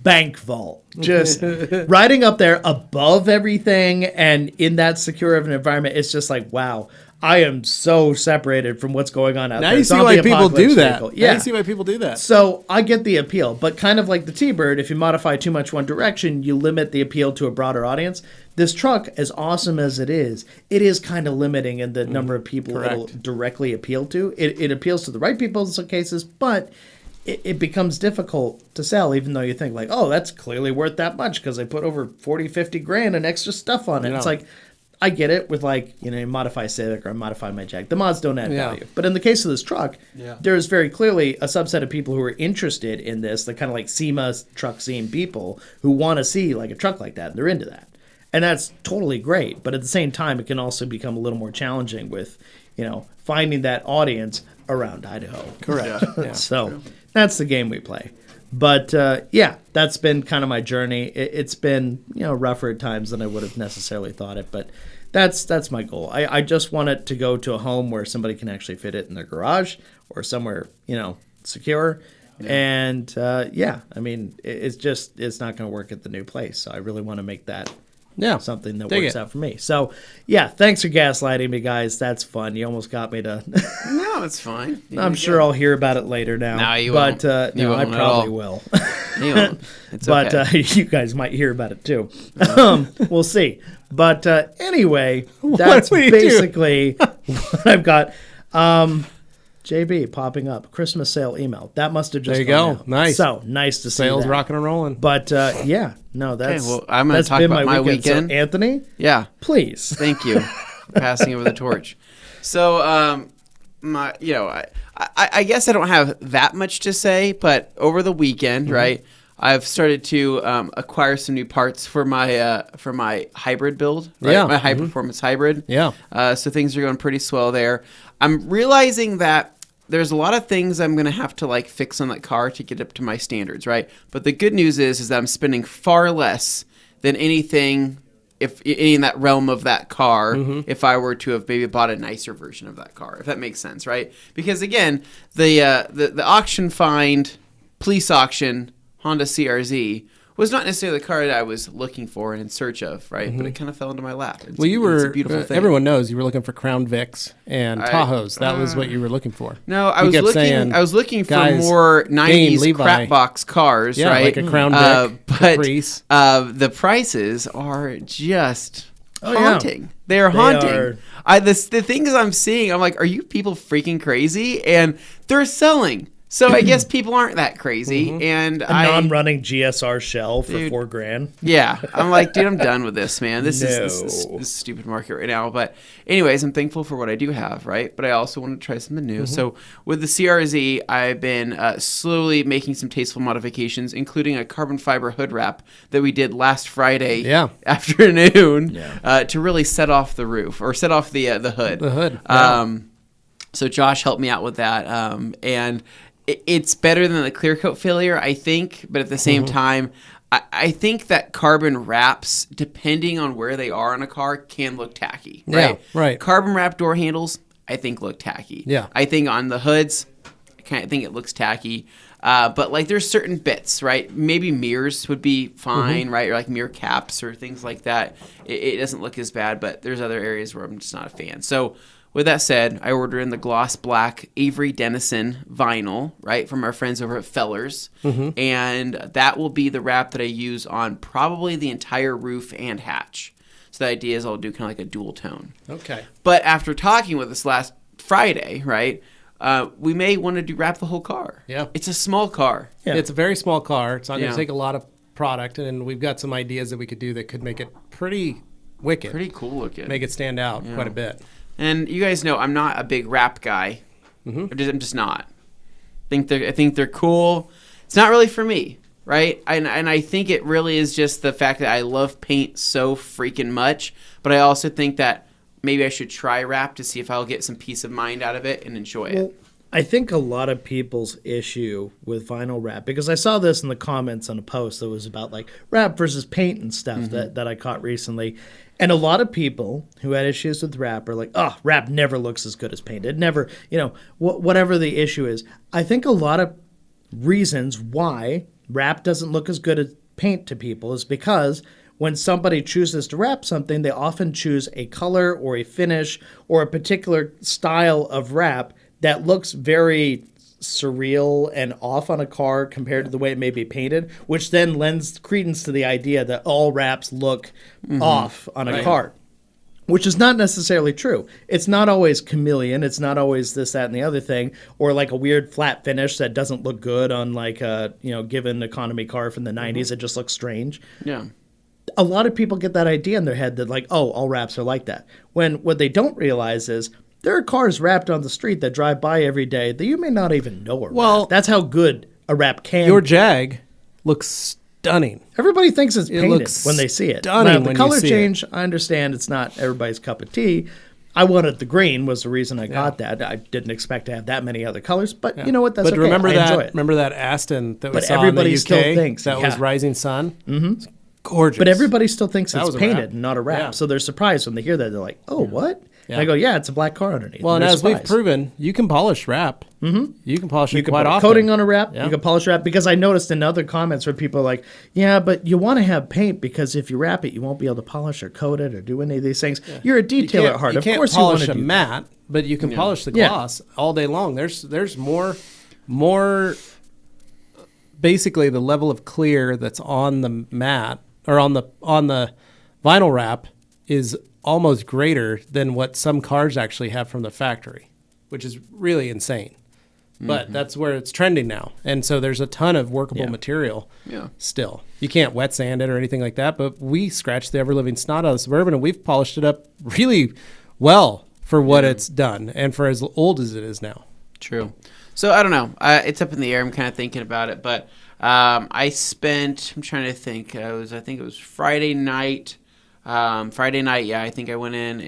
A: bank vault. Just riding up there above everything and in that secure of an environment, it's just like, wow, I am so separated from what's going on out
B: Now
A: there.
B: you see
A: Zombie
B: why people do
A: apocalypse
B: that.
A: vehicle.
B: Now
A: Yeah.
B: you see why people do that.
A: So I get the appeal, but kind of like the T-Bird, if you modify too much one direction, you limit the appeal to a broader audience. This truck, as awesome as it is kind of limiting in the number of people it'll directly appeal to. It appeals to the right people in some cases, but it becomes difficult to sell, even though you think like, oh, that's clearly worth that much because they put over 40, 50 grand and extra stuff on it. It's like, I get it with modify Civic or modify my Jag. The mods don't add value. But in the case of this truck, there's very clearly a subset of people who are interested in this, the kind of like SEMA truck scene people who want to see like a truck like that, and they're into that. And that's totally great. But at the same time, it can also become a little more challenging with, finding that audience around Idaho.
B: Correct.
A: So that's the game we play. But that's been kind of my journey. It's been rougher at times than I would have necessarily thought it, but that's my goal. I just want it to go to a home where somebody can actually fit it in their garage or somewhere secure. Yeah. And I mean it's not going to work at the new place. So I really want to make that something that works out for me. So thanks for gaslighting me, guys. That's fun. You almost got me to.
C: No, it's fine.
A: I'm sure I'll hear about it later now.
C: No, you won't.
A: But
C: you
A: I
C: won't
A: probably will.
C: You won't. It's
A: but
C: okay.
A: You guys might hear about it too. We'll see. But anyway, that's basically what I've got. JB popping up. Christmas sale email. That must have just
B: there you go.
A: Out.
B: Nice.
A: So nice to see
B: Sales
A: that.
B: rocking and rolling.
A: But that's
C: I'm going to talk about my weekend.
A: So, Anthony, please.
C: Thank you for passing over the torch. So I guess I don't have that much to say, but over the weekend, right, I've started to acquire some new parts for my hybrid build, right? My high performance hybrid.
B: Yeah.
C: So things are going pretty swell there. I'm realizing that there's a lot of things I'm going to have to fix on that car to get up to my standards, right? But the good news is that I'm spending far less than anything if in that realm of that car, if I were to have maybe bought a nicer version of that car, if that makes sense, right? Because again, the auction find, police auction Honda CRZ was not necessarily the car that I was looking for and in search of, right? But it kind of fell into my lap. It's a beautiful thing.
B: Everyone knows you were looking for Crown Vics and Tahoes. That was what you were looking for.
C: No, I was looking for more 90s
B: Dane, Levi.
C: crap box cars, right?
B: Like a Crown Vic, Caprice.
C: But the prices are just haunting. They are haunting. The things I'm seeing, I'm like, are you people freaking crazy? And they're selling. So I guess people aren't that crazy, and
A: a non-running GSR shell for $4,000.
C: Yeah, I'm like, dude, I'm done with this, man. This is this stupid market right now. But anyways, I'm thankful for what I do have, right? But I also want to try something new. So with the CRZ, I've been slowly making some tasteful modifications, including a carbon fiber hood wrap that we did last Friday afternoon to really set off the roof or set off the hood.
B: The hood.
C: So Josh helped me out with that, and it's better than the clear coat failure, I think, but at the same time, I think that carbon wraps, depending on where they are on a car, can look tacky, right?
B: Yeah, right.
C: Carbon wrap door handles, I think look tacky.
B: Yeah.
C: I think on the hoods, I kind of think it looks tacky. But there's certain bits, right? Maybe mirrors would be fine, right? Or mirror caps or things like that. It doesn't look as bad, but there's other areas where I'm just not a fan. So with that said, I ordered in the gloss black Avery Dennison vinyl, right, from our friends over at Fellers. And that will be the wrap that I use on probably the entire roof and hatch. So the idea is I'll do kind of like a dual tone.
B: Okay.
C: But after talking with us last Friday, right, we may want to wrap the whole car.
B: Yeah.
C: It's a small car.
B: Yeah. It's a very small car. It's not going to take a lot of product, and we've got some ideas that we could do that could make it pretty wicked.
C: Pretty cool looking.
B: Make it stand out quite a bit.
C: And you guys know I'm not a big wrap guy. I'm just not. I think they're cool. It's not really for me, right? And I think it really is just the fact that I love paint so freaking much. But I also think that maybe I should try wrap to see if I'll get some peace of mind out of it and enjoy it.
A: I think a lot of people's issue with vinyl wrap, because I saw this in the comments on a post that was about wrap versus paint and stuff that I caught recently. And a lot of people who had issues with wrap are like, oh, wrap never looks as good as paint. It never, whatever the issue is. I think a lot of reasons why wrap doesn't look as good as paint to people is because when somebody chooses to wrap something, they often choose a color or a finish or a particular style of wrap that looks very surreal and off on a car compared to the way it may be painted, which then lends credence to the idea that all wraps look off on a car, which is not necessarily true. It's not always chameleon. It's not always this, that, and the other thing, or like a weird flat finish that doesn't look good on a given economy car from the 90s. It just looks strange.
C: Yeah.
A: a lot of people get that idea in their head that like, oh, all wraps are like that. When what they don't realize is there are cars wrapped on the street that drive by every day that you may not even know are wrapped. That's how good a wrap can
B: Your
A: be.
B: Jag looks stunning.
A: Everybody thinks it's painted
B: looks
A: when they see it.
B: stunning
A: Now, the
B: when you
A: color
B: see
A: change, I understand it's not everybody's cup of tea. I wanted the green was the reason I got that. I didn't expect to have that many other colors, but you know what? That's okay.
B: Remember
A: I
B: that,
A: enjoy it.
B: remember that Aston that we
A: But
B: saw
A: everybody
B: in the UK
A: still thinks,
B: that was Rising Sun? Mm-hmm. Gorgeous.
A: But everybody still thinks it's
B: was a
A: painted
B: wrap.
A: and not a wrap.
B: Yeah.
A: So they're surprised when they hear that. They're like, oh, what? And I go, yeah, it's a black car underneath.
B: Well, and
A: they're
B: as we've
A: surprised.
B: proven, you can polish wrap. Mm-hmm. You can polish it
A: You can
B: quite
A: put a
B: often.
A: coating on a wrap.
B: Yeah.
A: You can polish wrap. Because I noticed in other comments where people are like, yeah, but you want to have paint because if you wrap it, you won't be able to polish or coat it or do any of these things. Yeah. You're a detailer at heart.
B: You
A: Of
B: can't
A: course
B: polish
A: you
B: a
A: want to do
B: matte, but you can polish the gloss all day long. There's more. Basically, the level of clear that's on the matte or on the vinyl wrap is almost greater than what some cars actually have from the factory, which is really insane. But that's where it's trending now. And so there's a ton of workable material still. You can't wet sand it or anything like that, but we scratched the ever-living snot out of the Suburban, and we've polished it up really well for what it's done and for as old as it is now.
C: True. So I don't know. It's up in the air. I'm kind of thinking about it, but I'm trying to think. I think it was Friday night. I think I went in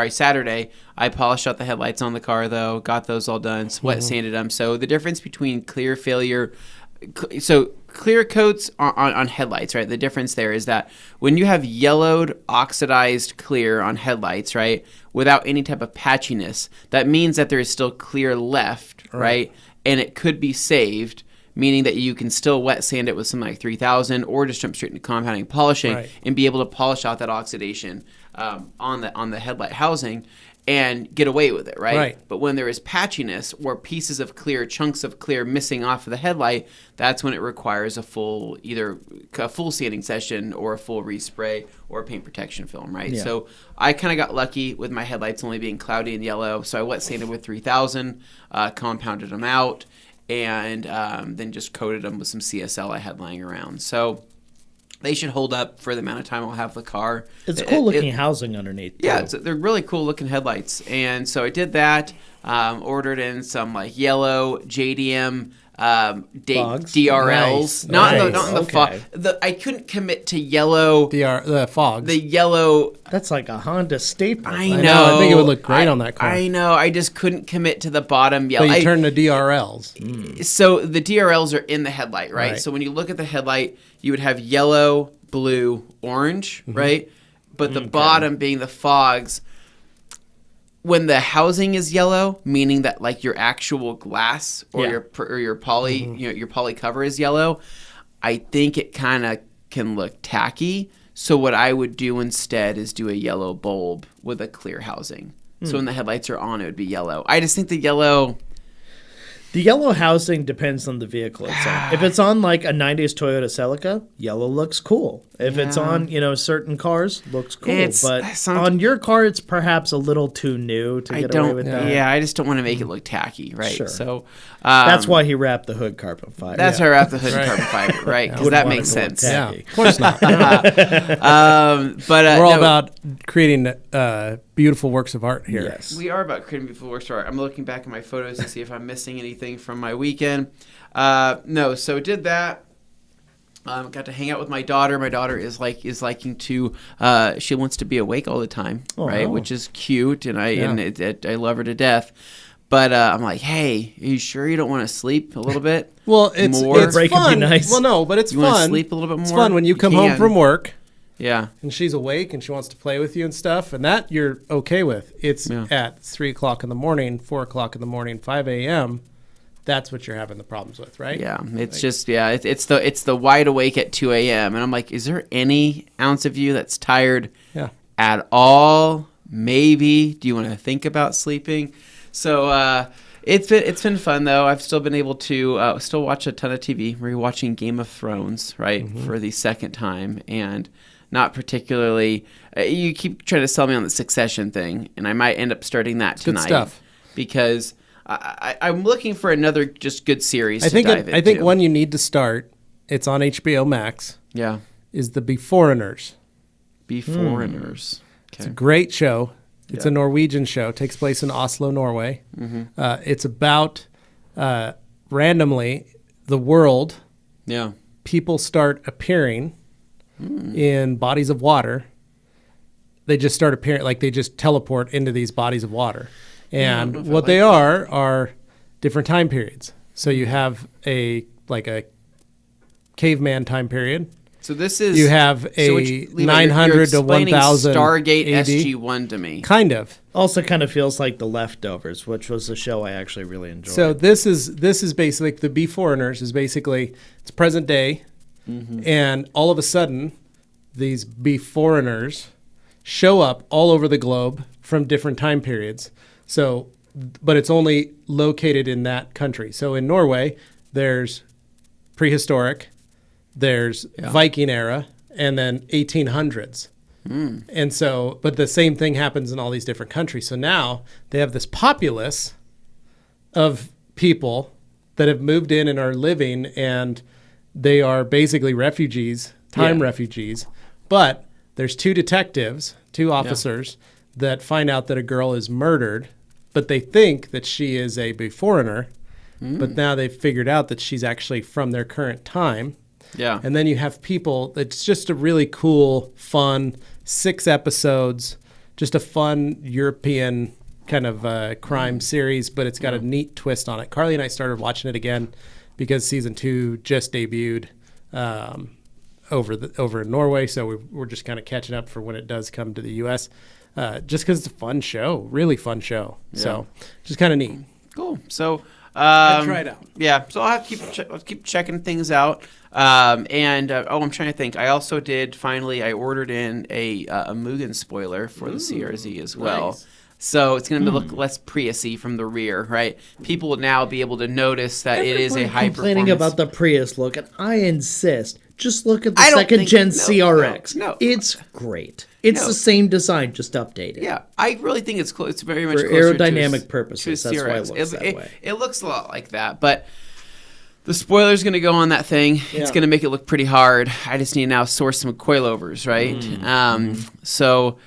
C: Saturday. I polished out the headlights on the car, though. Got those all done. Wet sanded them. So the difference between clear coats on headlights, right? The difference there is that when you have yellowed, oxidized clear on headlights, right, without any type of patchiness, that means that there is still clear left, right? And it could be saved, meaning that you can still wet sand it with something like 3000 or just jump straight into compounding and polishing and be able to polish out that oxidation on the headlight housing and get away with it, right? But when there is patchiness or pieces of clear, chunks of clear missing off of the headlight, that's when it requires either a full sanding session or a full respray or a paint protection film, right?
A: Yeah.
C: So I kind of got lucky with my headlights only being cloudy and yellow, so I wet sanded with 3000, compounded them out, and then just coated them with some CSL I had lying around. So they should hold up for the amount of time I'll have the car.
A: It's cool looking housing underneath.
C: Yeah, they're really cool looking headlights. And so I did that, ordered in some like yellow JDM DRLs. Not in the fog. I couldn't commit to yellow.
B: The fogs.
C: The yellow.
A: That's like a Honda staple.
C: I know.
B: I think it would look great on that car.
C: I know. I just couldn't commit to the bottom yellow.
B: But you turn to DRLs.
C: So the DRLs are in the headlight, right? So when you look at the headlight, you would have yellow, blue, orange, right? But the bottom being the fogs. When the housing is yellow, meaning that like your actual glass or your poly, your poly cover is yellow, I think it kind of can look tacky. So what I would do instead is do a yellow bulb with a clear housing. So when the headlights are on, it would be yellow. I just think the yellow
A: housing depends on the vehicle it's on. If it's on like a 90s Toyota Celica, yellow looks cool. If it's on, certain cars, looks cool. But on your car, it's perhaps a little too new to get away with that.
C: Yeah, I just don't want to make it look tacky, right?
A: Sure.
C: So
A: that's why he wrapped the hood carbon fiber.
C: That's why I wrapped the hood carbon fiber, right? Because that makes sense.
B: Yeah, of course not.
C: But
B: we're all about creating beautiful works of art here.
A: Yes.
C: We are about creating beautiful works of art. I'm looking back at my photos to see if I'm missing anything from my weekend. No, so did that. Got to hang out with my daughter. My daughter is liking to. She wants to be awake all the time, right? Which is cute, and I love her to death. But I'm like, hey, are you sure you don't want to sleep a little bit?
B: Well, it's
A: break
B: fun.
A: would be nice.
B: Well, no, but it's
C: You
B: fun.
C: want to sleep a little bit more?
B: It's fun when you come home from work.
C: Yeah.
B: And she's awake and she wants to play with you and stuff, and that you're okay with. It's at 3 o'clock in the morning, 4 o'clock in the morning, 5 a.m. That's what you're having the problems with, right?
C: Yeah, it's it's the wide awake at 2 a.m. And I'm like, is there any ounce of you that's tired at all? Maybe. Do you want to think about sleeping? So it's been fun though. I've still been able to still watch a ton of TV. We're watching Game of Thrones, right, for the second time, and not particularly. You keep trying to sell me on the Succession thing, and I might end up starting that tonight.
B: Good stuff.
C: Because I'm looking for another just good series to dive into.
B: I think one you need to start. It's on HBO Max.
C: Yeah.
B: is The Beforeigners.
C: Beforeigners.
B: It's a great show. It's a Norwegian show. It takes place in Oslo, Norway. It's about randomly the world.
C: Yeah.
B: People start appearing in bodies of water. They just start appearing, like they just teleport into these bodies of water. And what they are different time periods. So you have a caveman time period.
C: So this is...
B: You have a 900 to 1000
C: Stargate
B: AD.
C: SG-1 to me.
B: Kind of.
A: Also kind of feels like The Leftovers, which was a show I actually really enjoyed.
B: So this is basically, The Beforeigners is basically, it's present day, and all of a sudden, these Beforeigners show up all over the globe from different time periods. So, but it's only located in that country. So in Norway, there's prehistoric, there's Viking era, and then 1800s. And so, but the same thing happens in all these different countries. So now they have this populace of people that have moved in and are living, and they are basically refugees, refugees. But there's two detectives, two officers that find out that a girl is murdered, but they think that she is a Beforeigner. But now they've figured out that she's actually from their current time.
C: Yeah.
B: And then you have people, it's just a really cool, fun, 6 episodes, just a fun European kind of crime series, but it's got a neat twist on it. Carly and I started watching it again because season 2 just debuted over in Norway, so we're just kind of catching up for when it does come to the U.S., just because it's a fun show, really fun show. Yeah. So just kind of neat.
C: Cool. So...
B: try it out.
C: Yeah, so I'll have to keep checking things out. I'm trying to think. I also did finally. I ordered in a Mugen spoiler for the CRZ as well. Nice. So it's going to look less Prius-y from the rear, right? People will now be able to notice that it is a high
A: complaining
C: performance.
A: about the Prius look, and I insist. Just look at the second-gen CRX.
C: No.
A: It's great. It's the same design, just updated.
C: Yeah, I really think it's close. It's very much
A: for
C: closer
A: aerodynamic
C: to
A: purposes.
C: To
A: that's why it
C: CRX.
A: looks that way.
C: It looks a lot like that, but the spoiler's going to go on that thing. Yeah. It's going to make it look pretty hard. I just need to now source some coilovers, right? So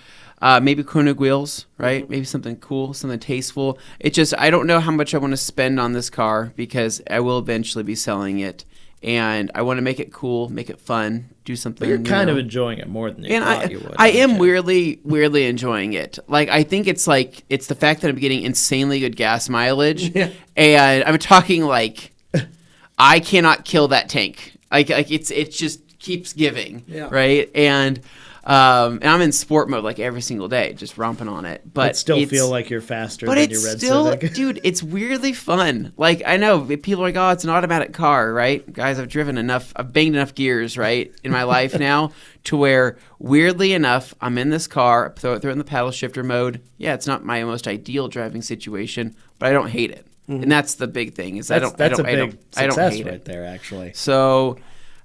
C: maybe Koenig wheels, right? Maybe something cool, something tasteful. It just, I don't know how much I want to spend on this car because I will eventually be selling it. And I want to make it cool, make it fun, do something.
A: But you're kind of enjoying it more than you thought you would.
C: I am weirdly enjoying it. Like, I think it's the fact that I'm getting insanely good gas mileage. Yeah. And I'm talking like, I cannot kill that tank. It just keeps giving. Yeah. Right. And I'm in sport mode like every single day, just romping on it. But
A: still feel like you're faster than your Red Civic.
C: Dude, it's weirdly fun. Like, I know people are like, oh, it's an automatic car, right? Guys, I've banged enough gears, right, in my life now to where, weirdly enough, I'm in this car, throw it in the paddle shifter mode. Yeah, it's not my most ideal driving situation, but I don't hate it. And that's the big thing is
A: that's a big success
C: hate
A: right
C: it
A: there, actually.
C: So...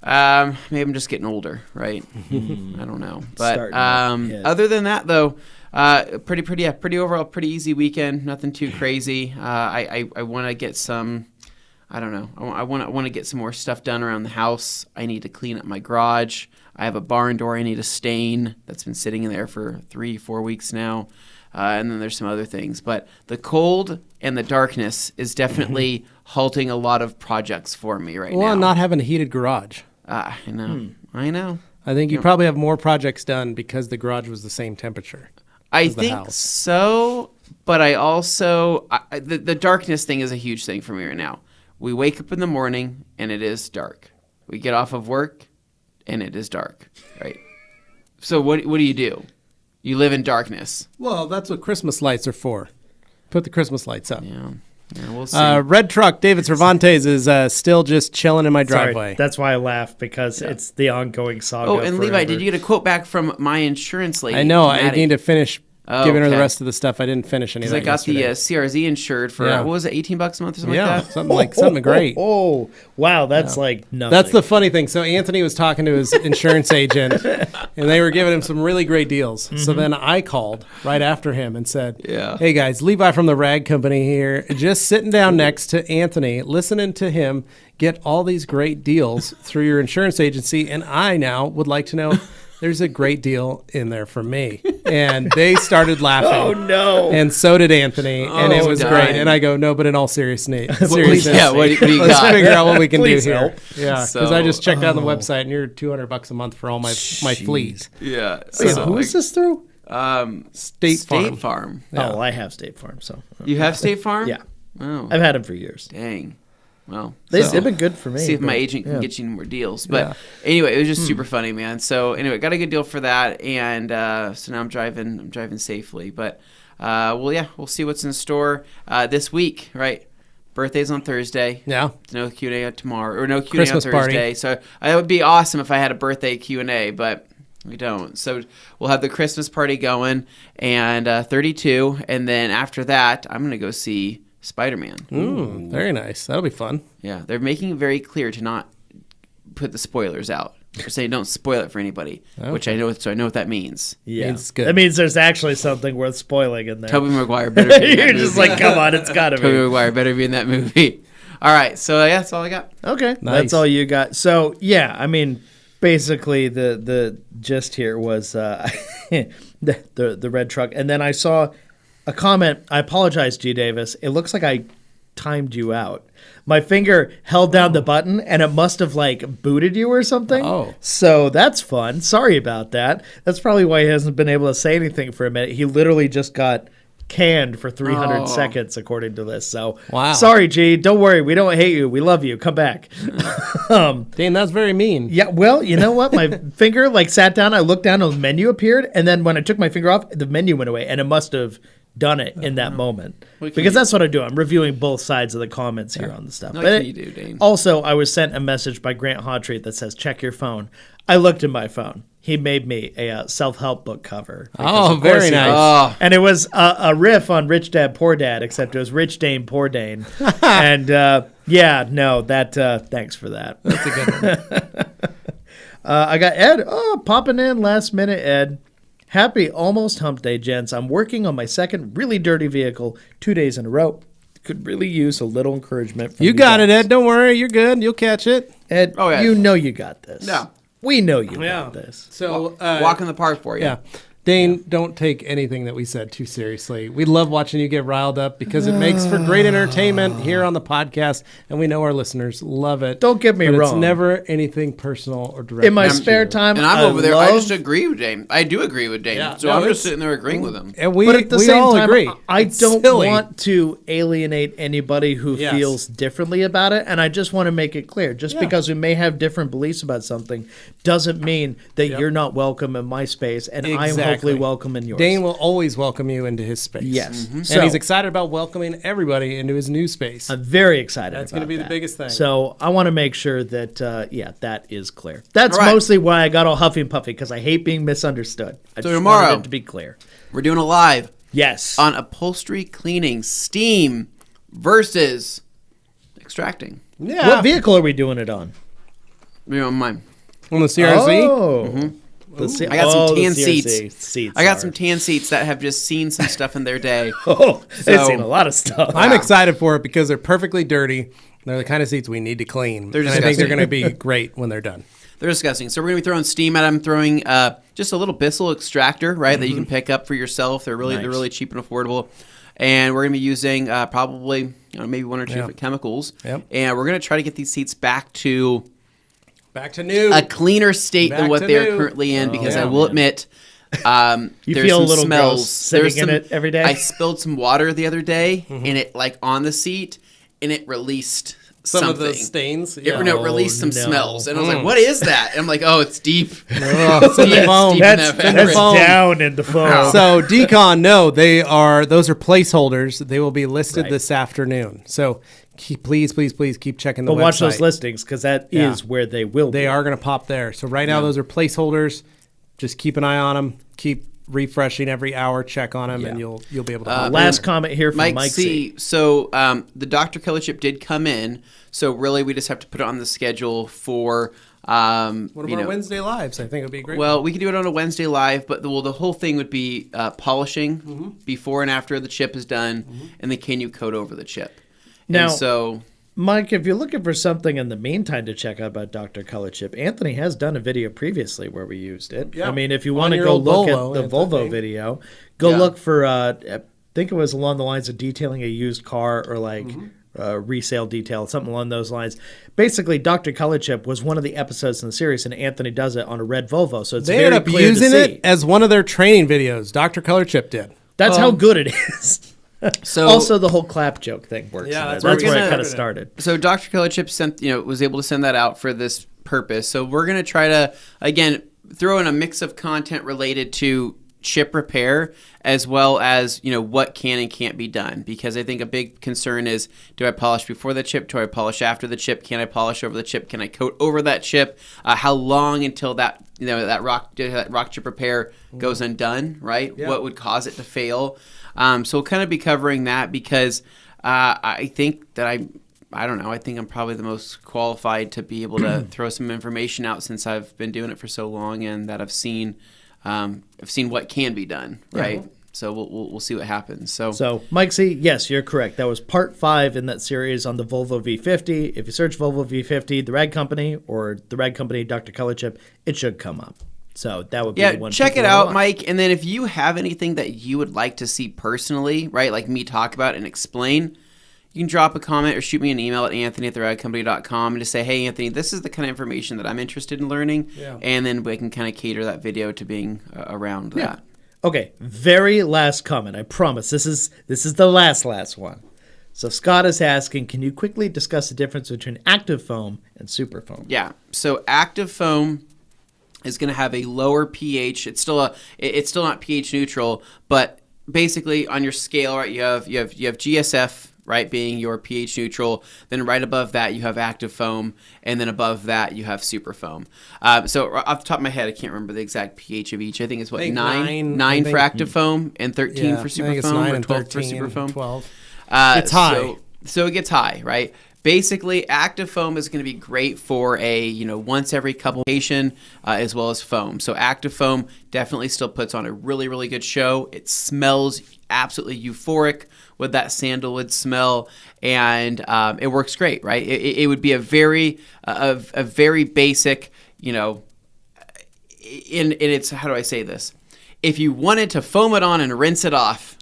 C: maybe I'm just getting older, right? I don't know. But other than that, though, pretty overall, pretty easy weekend. Nothing too crazy. I want to get some. I don't know. I want to get some more stuff done around the house. I need to clean up my garage. I have a barn door I need to stain that's been sitting in there for 3-4 weeks now. And then there's some other things. But the cold and the darkness is definitely halting a lot of projects for me right now.
B: Well, not having a heated garage.
C: I know. I know.
B: I think you probably have more projects done because the garage was the same temperature.
C: I think so, but I also... the darkness thing is a huge thing for me right now. We wake up in the morning, and it is dark. We get off of work, and it is dark, right? So what do you do? You live in darkness.
B: Well, that's what Christmas lights are for. Put the Christmas lights up.
C: Yeah. Yeah, we'll see.
B: Red Truck, David Cervantes, is still just chilling in my driveway.
A: Sorry, that's why I laugh, because it's the ongoing saga.
C: Oh, and Levi, did you get a quote back from my insurance lady?
B: I know.
C: Maddie?
B: I need to finish giving her the
C: okay.
B: rest of the stuff. I didn't finish any of
C: Because
B: that
C: I got the
B: yesterday.
C: CRZ insured for, what was it, $18 a month or something like that?
B: something great.
A: Oh, wow, that's like nothing.
B: That's the funny thing. So Anthony was talking to his insurance agent, and they were giving him some really great deals. So then I called right after him and said, hey, guys, Levi from the Rag Company here, just sitting down next to Anthony, listening to him get all these great deals through your insurance agency, and I now would like to know there's a great deal in there for me. And they started laughing.
A: Oh, no.
B: And so did Anthony, and it was
C: darn.
B: great. And I go, no, but in all seriousness,
C: What do you
B: let's
C: got?
B: figure out what we can do
A: Please
B: here.
A: help.
B: Yeah, because I just checked out the website, and you're $200 a month for all my fleet.
C: Yeah.
A: Wait,
C: So,
A: who is this through?
B: State Farm.
C: Farm.
A: Oh, I have State Farm, so.
C: You have State Farm?
A: Yeah.
C: Oh,
A: I've had them for years.
C: dang. Well,
A: They've been good for me.
C: see if my
A: but-
C: agent can
A: yeah.
C: get you more deals. But anyway, it was just super funny, man. So anyway, got a good deal for that, and so now I'm driving safely. But we'll see what's in store this week, right? Birthday's on Thursday.
B: Yeah.
C: No Q&A tomorrow, or no Q&A
B: Christmas
C: on
B: party.
C: Thursday. So it would be awesome if I had a birthday Q&A, but we don't. So we'll have the Christmas party going, and 32, and then after that, I'm gonna go see Spider-Man.
B: Ooh, very nice. That'll be fun.
C: Yeah, they're making it very clear to not put the spoilers out. They're saying don't spoil it for anybody, which I know. So I know what that means.
A: Yeah.
B: It's good.
A: That means there's actually something worth spoiling in there.
C: Tobey Maguire better be in that
A: You're
C: movie.
A: just like, come on, it's got to
C: Tobey
A: be.
C: Maguire better be in that movie. All right, so that's all I got.
A: Okay,
B: Nice.
A: that's all you got. So yeah, I mean, basically the gist here was the red truck, and then I saw a comment. I apologize, G. Davis. It looks like I timed you out. My finger held down the button, and it must have like booted you or something.
B: Oh.
A: So that's fun. Sorry about that. That's probably why he hasn't been able to say anything for a minute. He literally just got canned for 300 seconds, according to this. So
B: Wow.
A: sorry, G. Don't worry. We don't hate you. We love you. Come back.
B: Dane, that's very mean.
A: Yeah, well, you know what? My finger like sat down. I looked down, and the menu appeared, and then when I took my finger off, the menu went away, and it must have done it in that moment. Because that's what I do. I'm reviewing both sides of the comments here on the stuff.
C: What
A: But
C: can you do, Dane?
A: also, I was sent a message by Grant Hawtreat that says, check your phone. I looked at my phone. He made me a self-help book cover. Because
B: Oh,
A: of course
B: very
A: he
B: nice.
A: did.
C: Oh,
A: And it was a riff on Rich Dad, Poor Dad, except it was Rich Dane, Poor Dane. And thanks for that.
B: That's a good one.
A: I got Ed. Oh, popping in last minute, Ed. Happy almost hump day, gents. I'm working on my second really dirty vehicle 2 days in a row. Could really use a little encouragement from
B: You got it,
A: guys.
B: Ed. Don't worry. You're good. You'll catch it.
A: Ed,
C: Oh, yeah.
A: you know you got this.
C: Yeah.
A: We know you got this.
B: So,
C: walk in the park for you.
B: yeah. Dane, don't take anything that we said too seriously. We love watching you get riled up because it makes for great entertainment here on the podcast, and we know our listeners love it.
A: Don't get me
B: but
A: wrong.
B: It's never anything personal or direct.
A: In my
B: to
A: spare
B: you.
A: time,
C: And I'm over there. I
A: love-
C: just agree with Dane. I do agree with Dane.
B: Yeah.
C: So
B: No,
C: I'm
B: it's-
C: just sitting there agreeing with him.
B: And we,
A: But at the
B: we
A: same
B: all
A: time,
B: agree.
A: I
B: It's
A: don't
B: silly.
A: want to alienate anybody who
B: Yes.
A: feels differently about it, and I just want to make it clear. Just because we may have different beliefs about something doesn't mean that you're not welcome in my space, and I'm
B: Exactly.
A: hopefully welcome in yours.
B: Dane will always welcome you into his space.
A: Yes.
B: And
A: So-
B: he's excited about welcoming everybody into his new space.
A: I'm very excited.
B: That's
A: going
B: gonna
A: to
B: be the biggest thing.
A: So I want to make sure that, that is clear. That's
C: All right.
A: mostly why I got all huffy and puffy, because I hate being misunderstood. I just
C: tomorrow-
A: wanted it to be clear.
C: We're doing a live
A: Yes.
C: on upholstery cleaning, steam versus extracting.
B: Yeah.
A: What vehicle are we doing it on?
C: You know, mine.
B: On the CRZ?
A: Oh. Let's see.
C: I got some
A: the
C: tan
A: CRC
C: seats. I got some tan seats that have just seen some stuff in their day.
A: Oh, they've
C: So-
A: seen a lot of stuff.
B: I'm excited for it because they're perfectly dirty. They're the kind of seats we need to clean.
C: They're
B: and I think they're
C: disgusting.
B: going to be great when they're done.
C: They're disgusting. So we're going to be throwing steam at them, throwing just a little Bissell extractor, right, that you can pick up for yourself. They're really cheap and affordable. And we're going to be using probably maybe one or two different chemicals.
B: Yep.
C: And we're going to try to get these seats back to
B: Back to new.
C: a cleaner state
B: Back
C: than what
B: to
C: they are
B: new.
C: currently in, because
B: yeah,
C: I will admit,
A: You
C: there's
A: feel a
C: some
A: little
C: smells.
A: gross sitting
C: There's
A: in
C: some-
A: it every day?
C: I spilled some water the other day, and it like on the seat, and it released
B: Some
C: something.
B: of the stains.
C: It released some
A: no.
C: smells, and I was like, "What is that?" And I'm like, "Oh, it's deep."
B: Oh, it's in the
C: Yes,
B: foam.
C: deep.
A: That's,
C: That's
A: that's
B: foam.
A: down in the foam.
B: So decon, no, those are placeholders. They will be listed this afternoon. So please keep checking the
A: But
B: website.
A: watch those listings, because that
B: Yeah.
A: is where they will be.
B: They are going to pop there. So right now those are placeholders. Just keep an eye on them. Keep refreshing every hour. Check on them, and you'll be able to.
A: Last comment here from Mike C.
C: So the Dr. Color chip did come in. So really, we just have to put it on the schedule for.
B: One of our Wednesday lives, I think would be great.
C: Well, we could do it on a Wednesday live, but the whole thing would be polishing before and after the chip is done, and then can you coat over the chip?
A: Now,
C: and so,
A: Mike, if you're looking for something in the meantime to check out about Dr. Color Chip, Anthony has done a video previously where we used it.
B: Yeah.
A: I mean, if you want to go look at the Volvo video, go look for, I think it was along the lines of detailing a used car or like resale detail, something along those lines. Basically, Dr. Color Chip was one of the episodes in the series, and Anthony does it on a red Volvo, so it's
B: they
A: very
B: ended up
A: clear
B: using
A: to see.
B: it as one of their training videos. Dr. Color Chip did.
A: That's how good it is.
C: So
A: also, the whole clap joke thing works.
B: Yeah,
A: that's
B: that's
A: where
C: where
A: it
C: we
A: kind of
B: started.
A: started.
C: So Dr. Color Chip was able to send that out for this purpose. So we're going to try to, again, throw in a mix of content related to chip repair as well as, what can and can't be done. Because I think a big concern is, do I polish before the chip? Do I polish after the chip? Can I polish over the chip? Can I coat over that chip? How long until that, that rock chip repair goes undone, right?
B: Yeah.
C: What would cause it to fail? So we'll kind of be covering that because I think that I don't know. I think I'm probably the most qualified to be able to throw some information out since I've been doing it for so long and that I've seen what can be done, right? Yeah. So we'll see what happens. So
A: Mike C, yes, you're correct. That was part 5 in that series on the Volvo V50. If you search Volvo V50, the Rag Company, or the Rag Company Dr. Color Chip, it should come up. So that would be the one.
C: Check it out, Mike. And then if you have anything that you would like to see personally, right, like me talk about and explain, you can drop a comment or shoot me an email at anthony@theragcompany.com and just say, hey, Anthony, this is the kind of information that I'm interested in learning. Yeah. And then we can kind of cater that video to being around that.
A: Okay, very last comment. I promise. This is the last one. So Scott is asking, can you quickly discuss the difference between active foam and super foam?
C: Yeah. So active foam is going to have a lower pH. It's still not pH neutral, but basically on your scale, right? You have GSF, right, being your pH neutral. Then right above that you have active foam, and then above that you have super foam. So off the top of my head, I can't remember the exact pH of each. I think it's nine for active foam and 13 for super foam, or 12 for super foam.
B: 12. It's high.
C: So it gets high, right? Basically, active foam is going to be great for a once every couple patient as well as foam. So active foam definitely still puts on a really, really good show. It smells absolutely euphoric with that sandalwood smell, and it works great, right? It would be a very basic, in its, how do I say this? If you wanted to foam it on and rinse it off,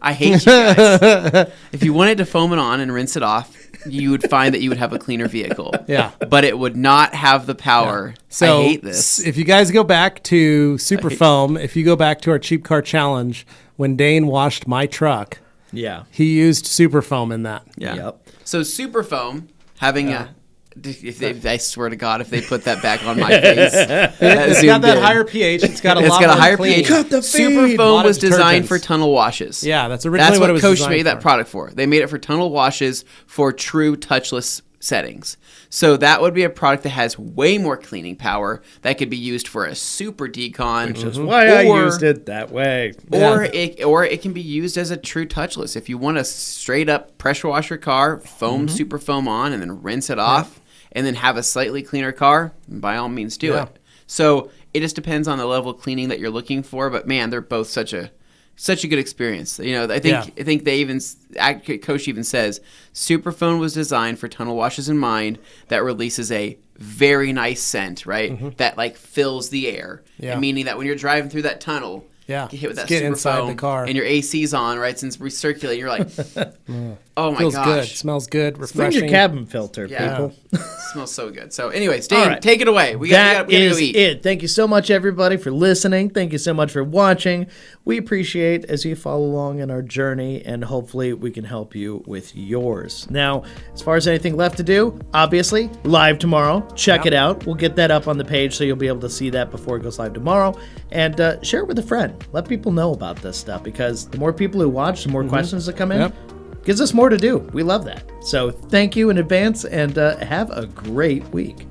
C: I hate you guys. If you wanted to foam it on and rinse it off, you would find that you would have a cleaner vehicle.
B: Yeah.
C: But it would not have the power. Yeah.
B: So
C: I hate this.
B: If you guys go back to Super Foam, if you go back to our Cheap Car Challenge, when Dane washed my truck, he used Super Foam in that.
C: Yeah. Yep. So Super Foam, having I swear to God, if they put that back on my face,
B: it's got that higher pH. It's got a
C: higher pH. Super Foam was designed for tunnel washes.
B: Yeah, that's originally what it was designed for.
C: Coach made that product for. They made it for tunnel washes for true touchless settings. So that would be a product that has way more cleaning power that could be used for a super decon.
A: Which is why I used it that way.
C: Or it can be used as a true touchless. If you want to straight up pressure wash your car, foam Super Foam on, and then rinse it off, and then have a slightly cleaner car, by all means do it. So it just depends on the level of cleaning that you're looking for. But man, they're both such a good experience. I think they even, Coach even says, Super Foam was designed for tunnel washes in mind that releases a very nice scent, right? That like fills the air.
B: Yeah.
C: And meaning that when you're driving through that tunnel, you hit with that
B: get
C: Super
B: inside
C: Foam
B: the car.
C: and your AC's on, right? Since recirculating, you're like, oh my
B: Feels
C: gosh.
B: good. Smells good. Refreshing.
A: Bring your cabin filter, people.
C: Smells so good. So anyways, Dane, take it away. We
A: That
C: gotta
A: is
C: go eat.
A: it. Thank you so much, everybody, for listening. Thank you so much for watching. We appreciate as you follow along in our journey, and hopefully we can help you with yours. Now, as far as anything left to do, obviously, live tomorrow. Check it out. We'll get that up on the page so you'll be able to see that before it goes live tomorrow. And share it with a friend. Let people know about this stuff, because the more people who watch, the more questions that come in. Gives us more to do. We love that. So thank you in advance, and have a great week.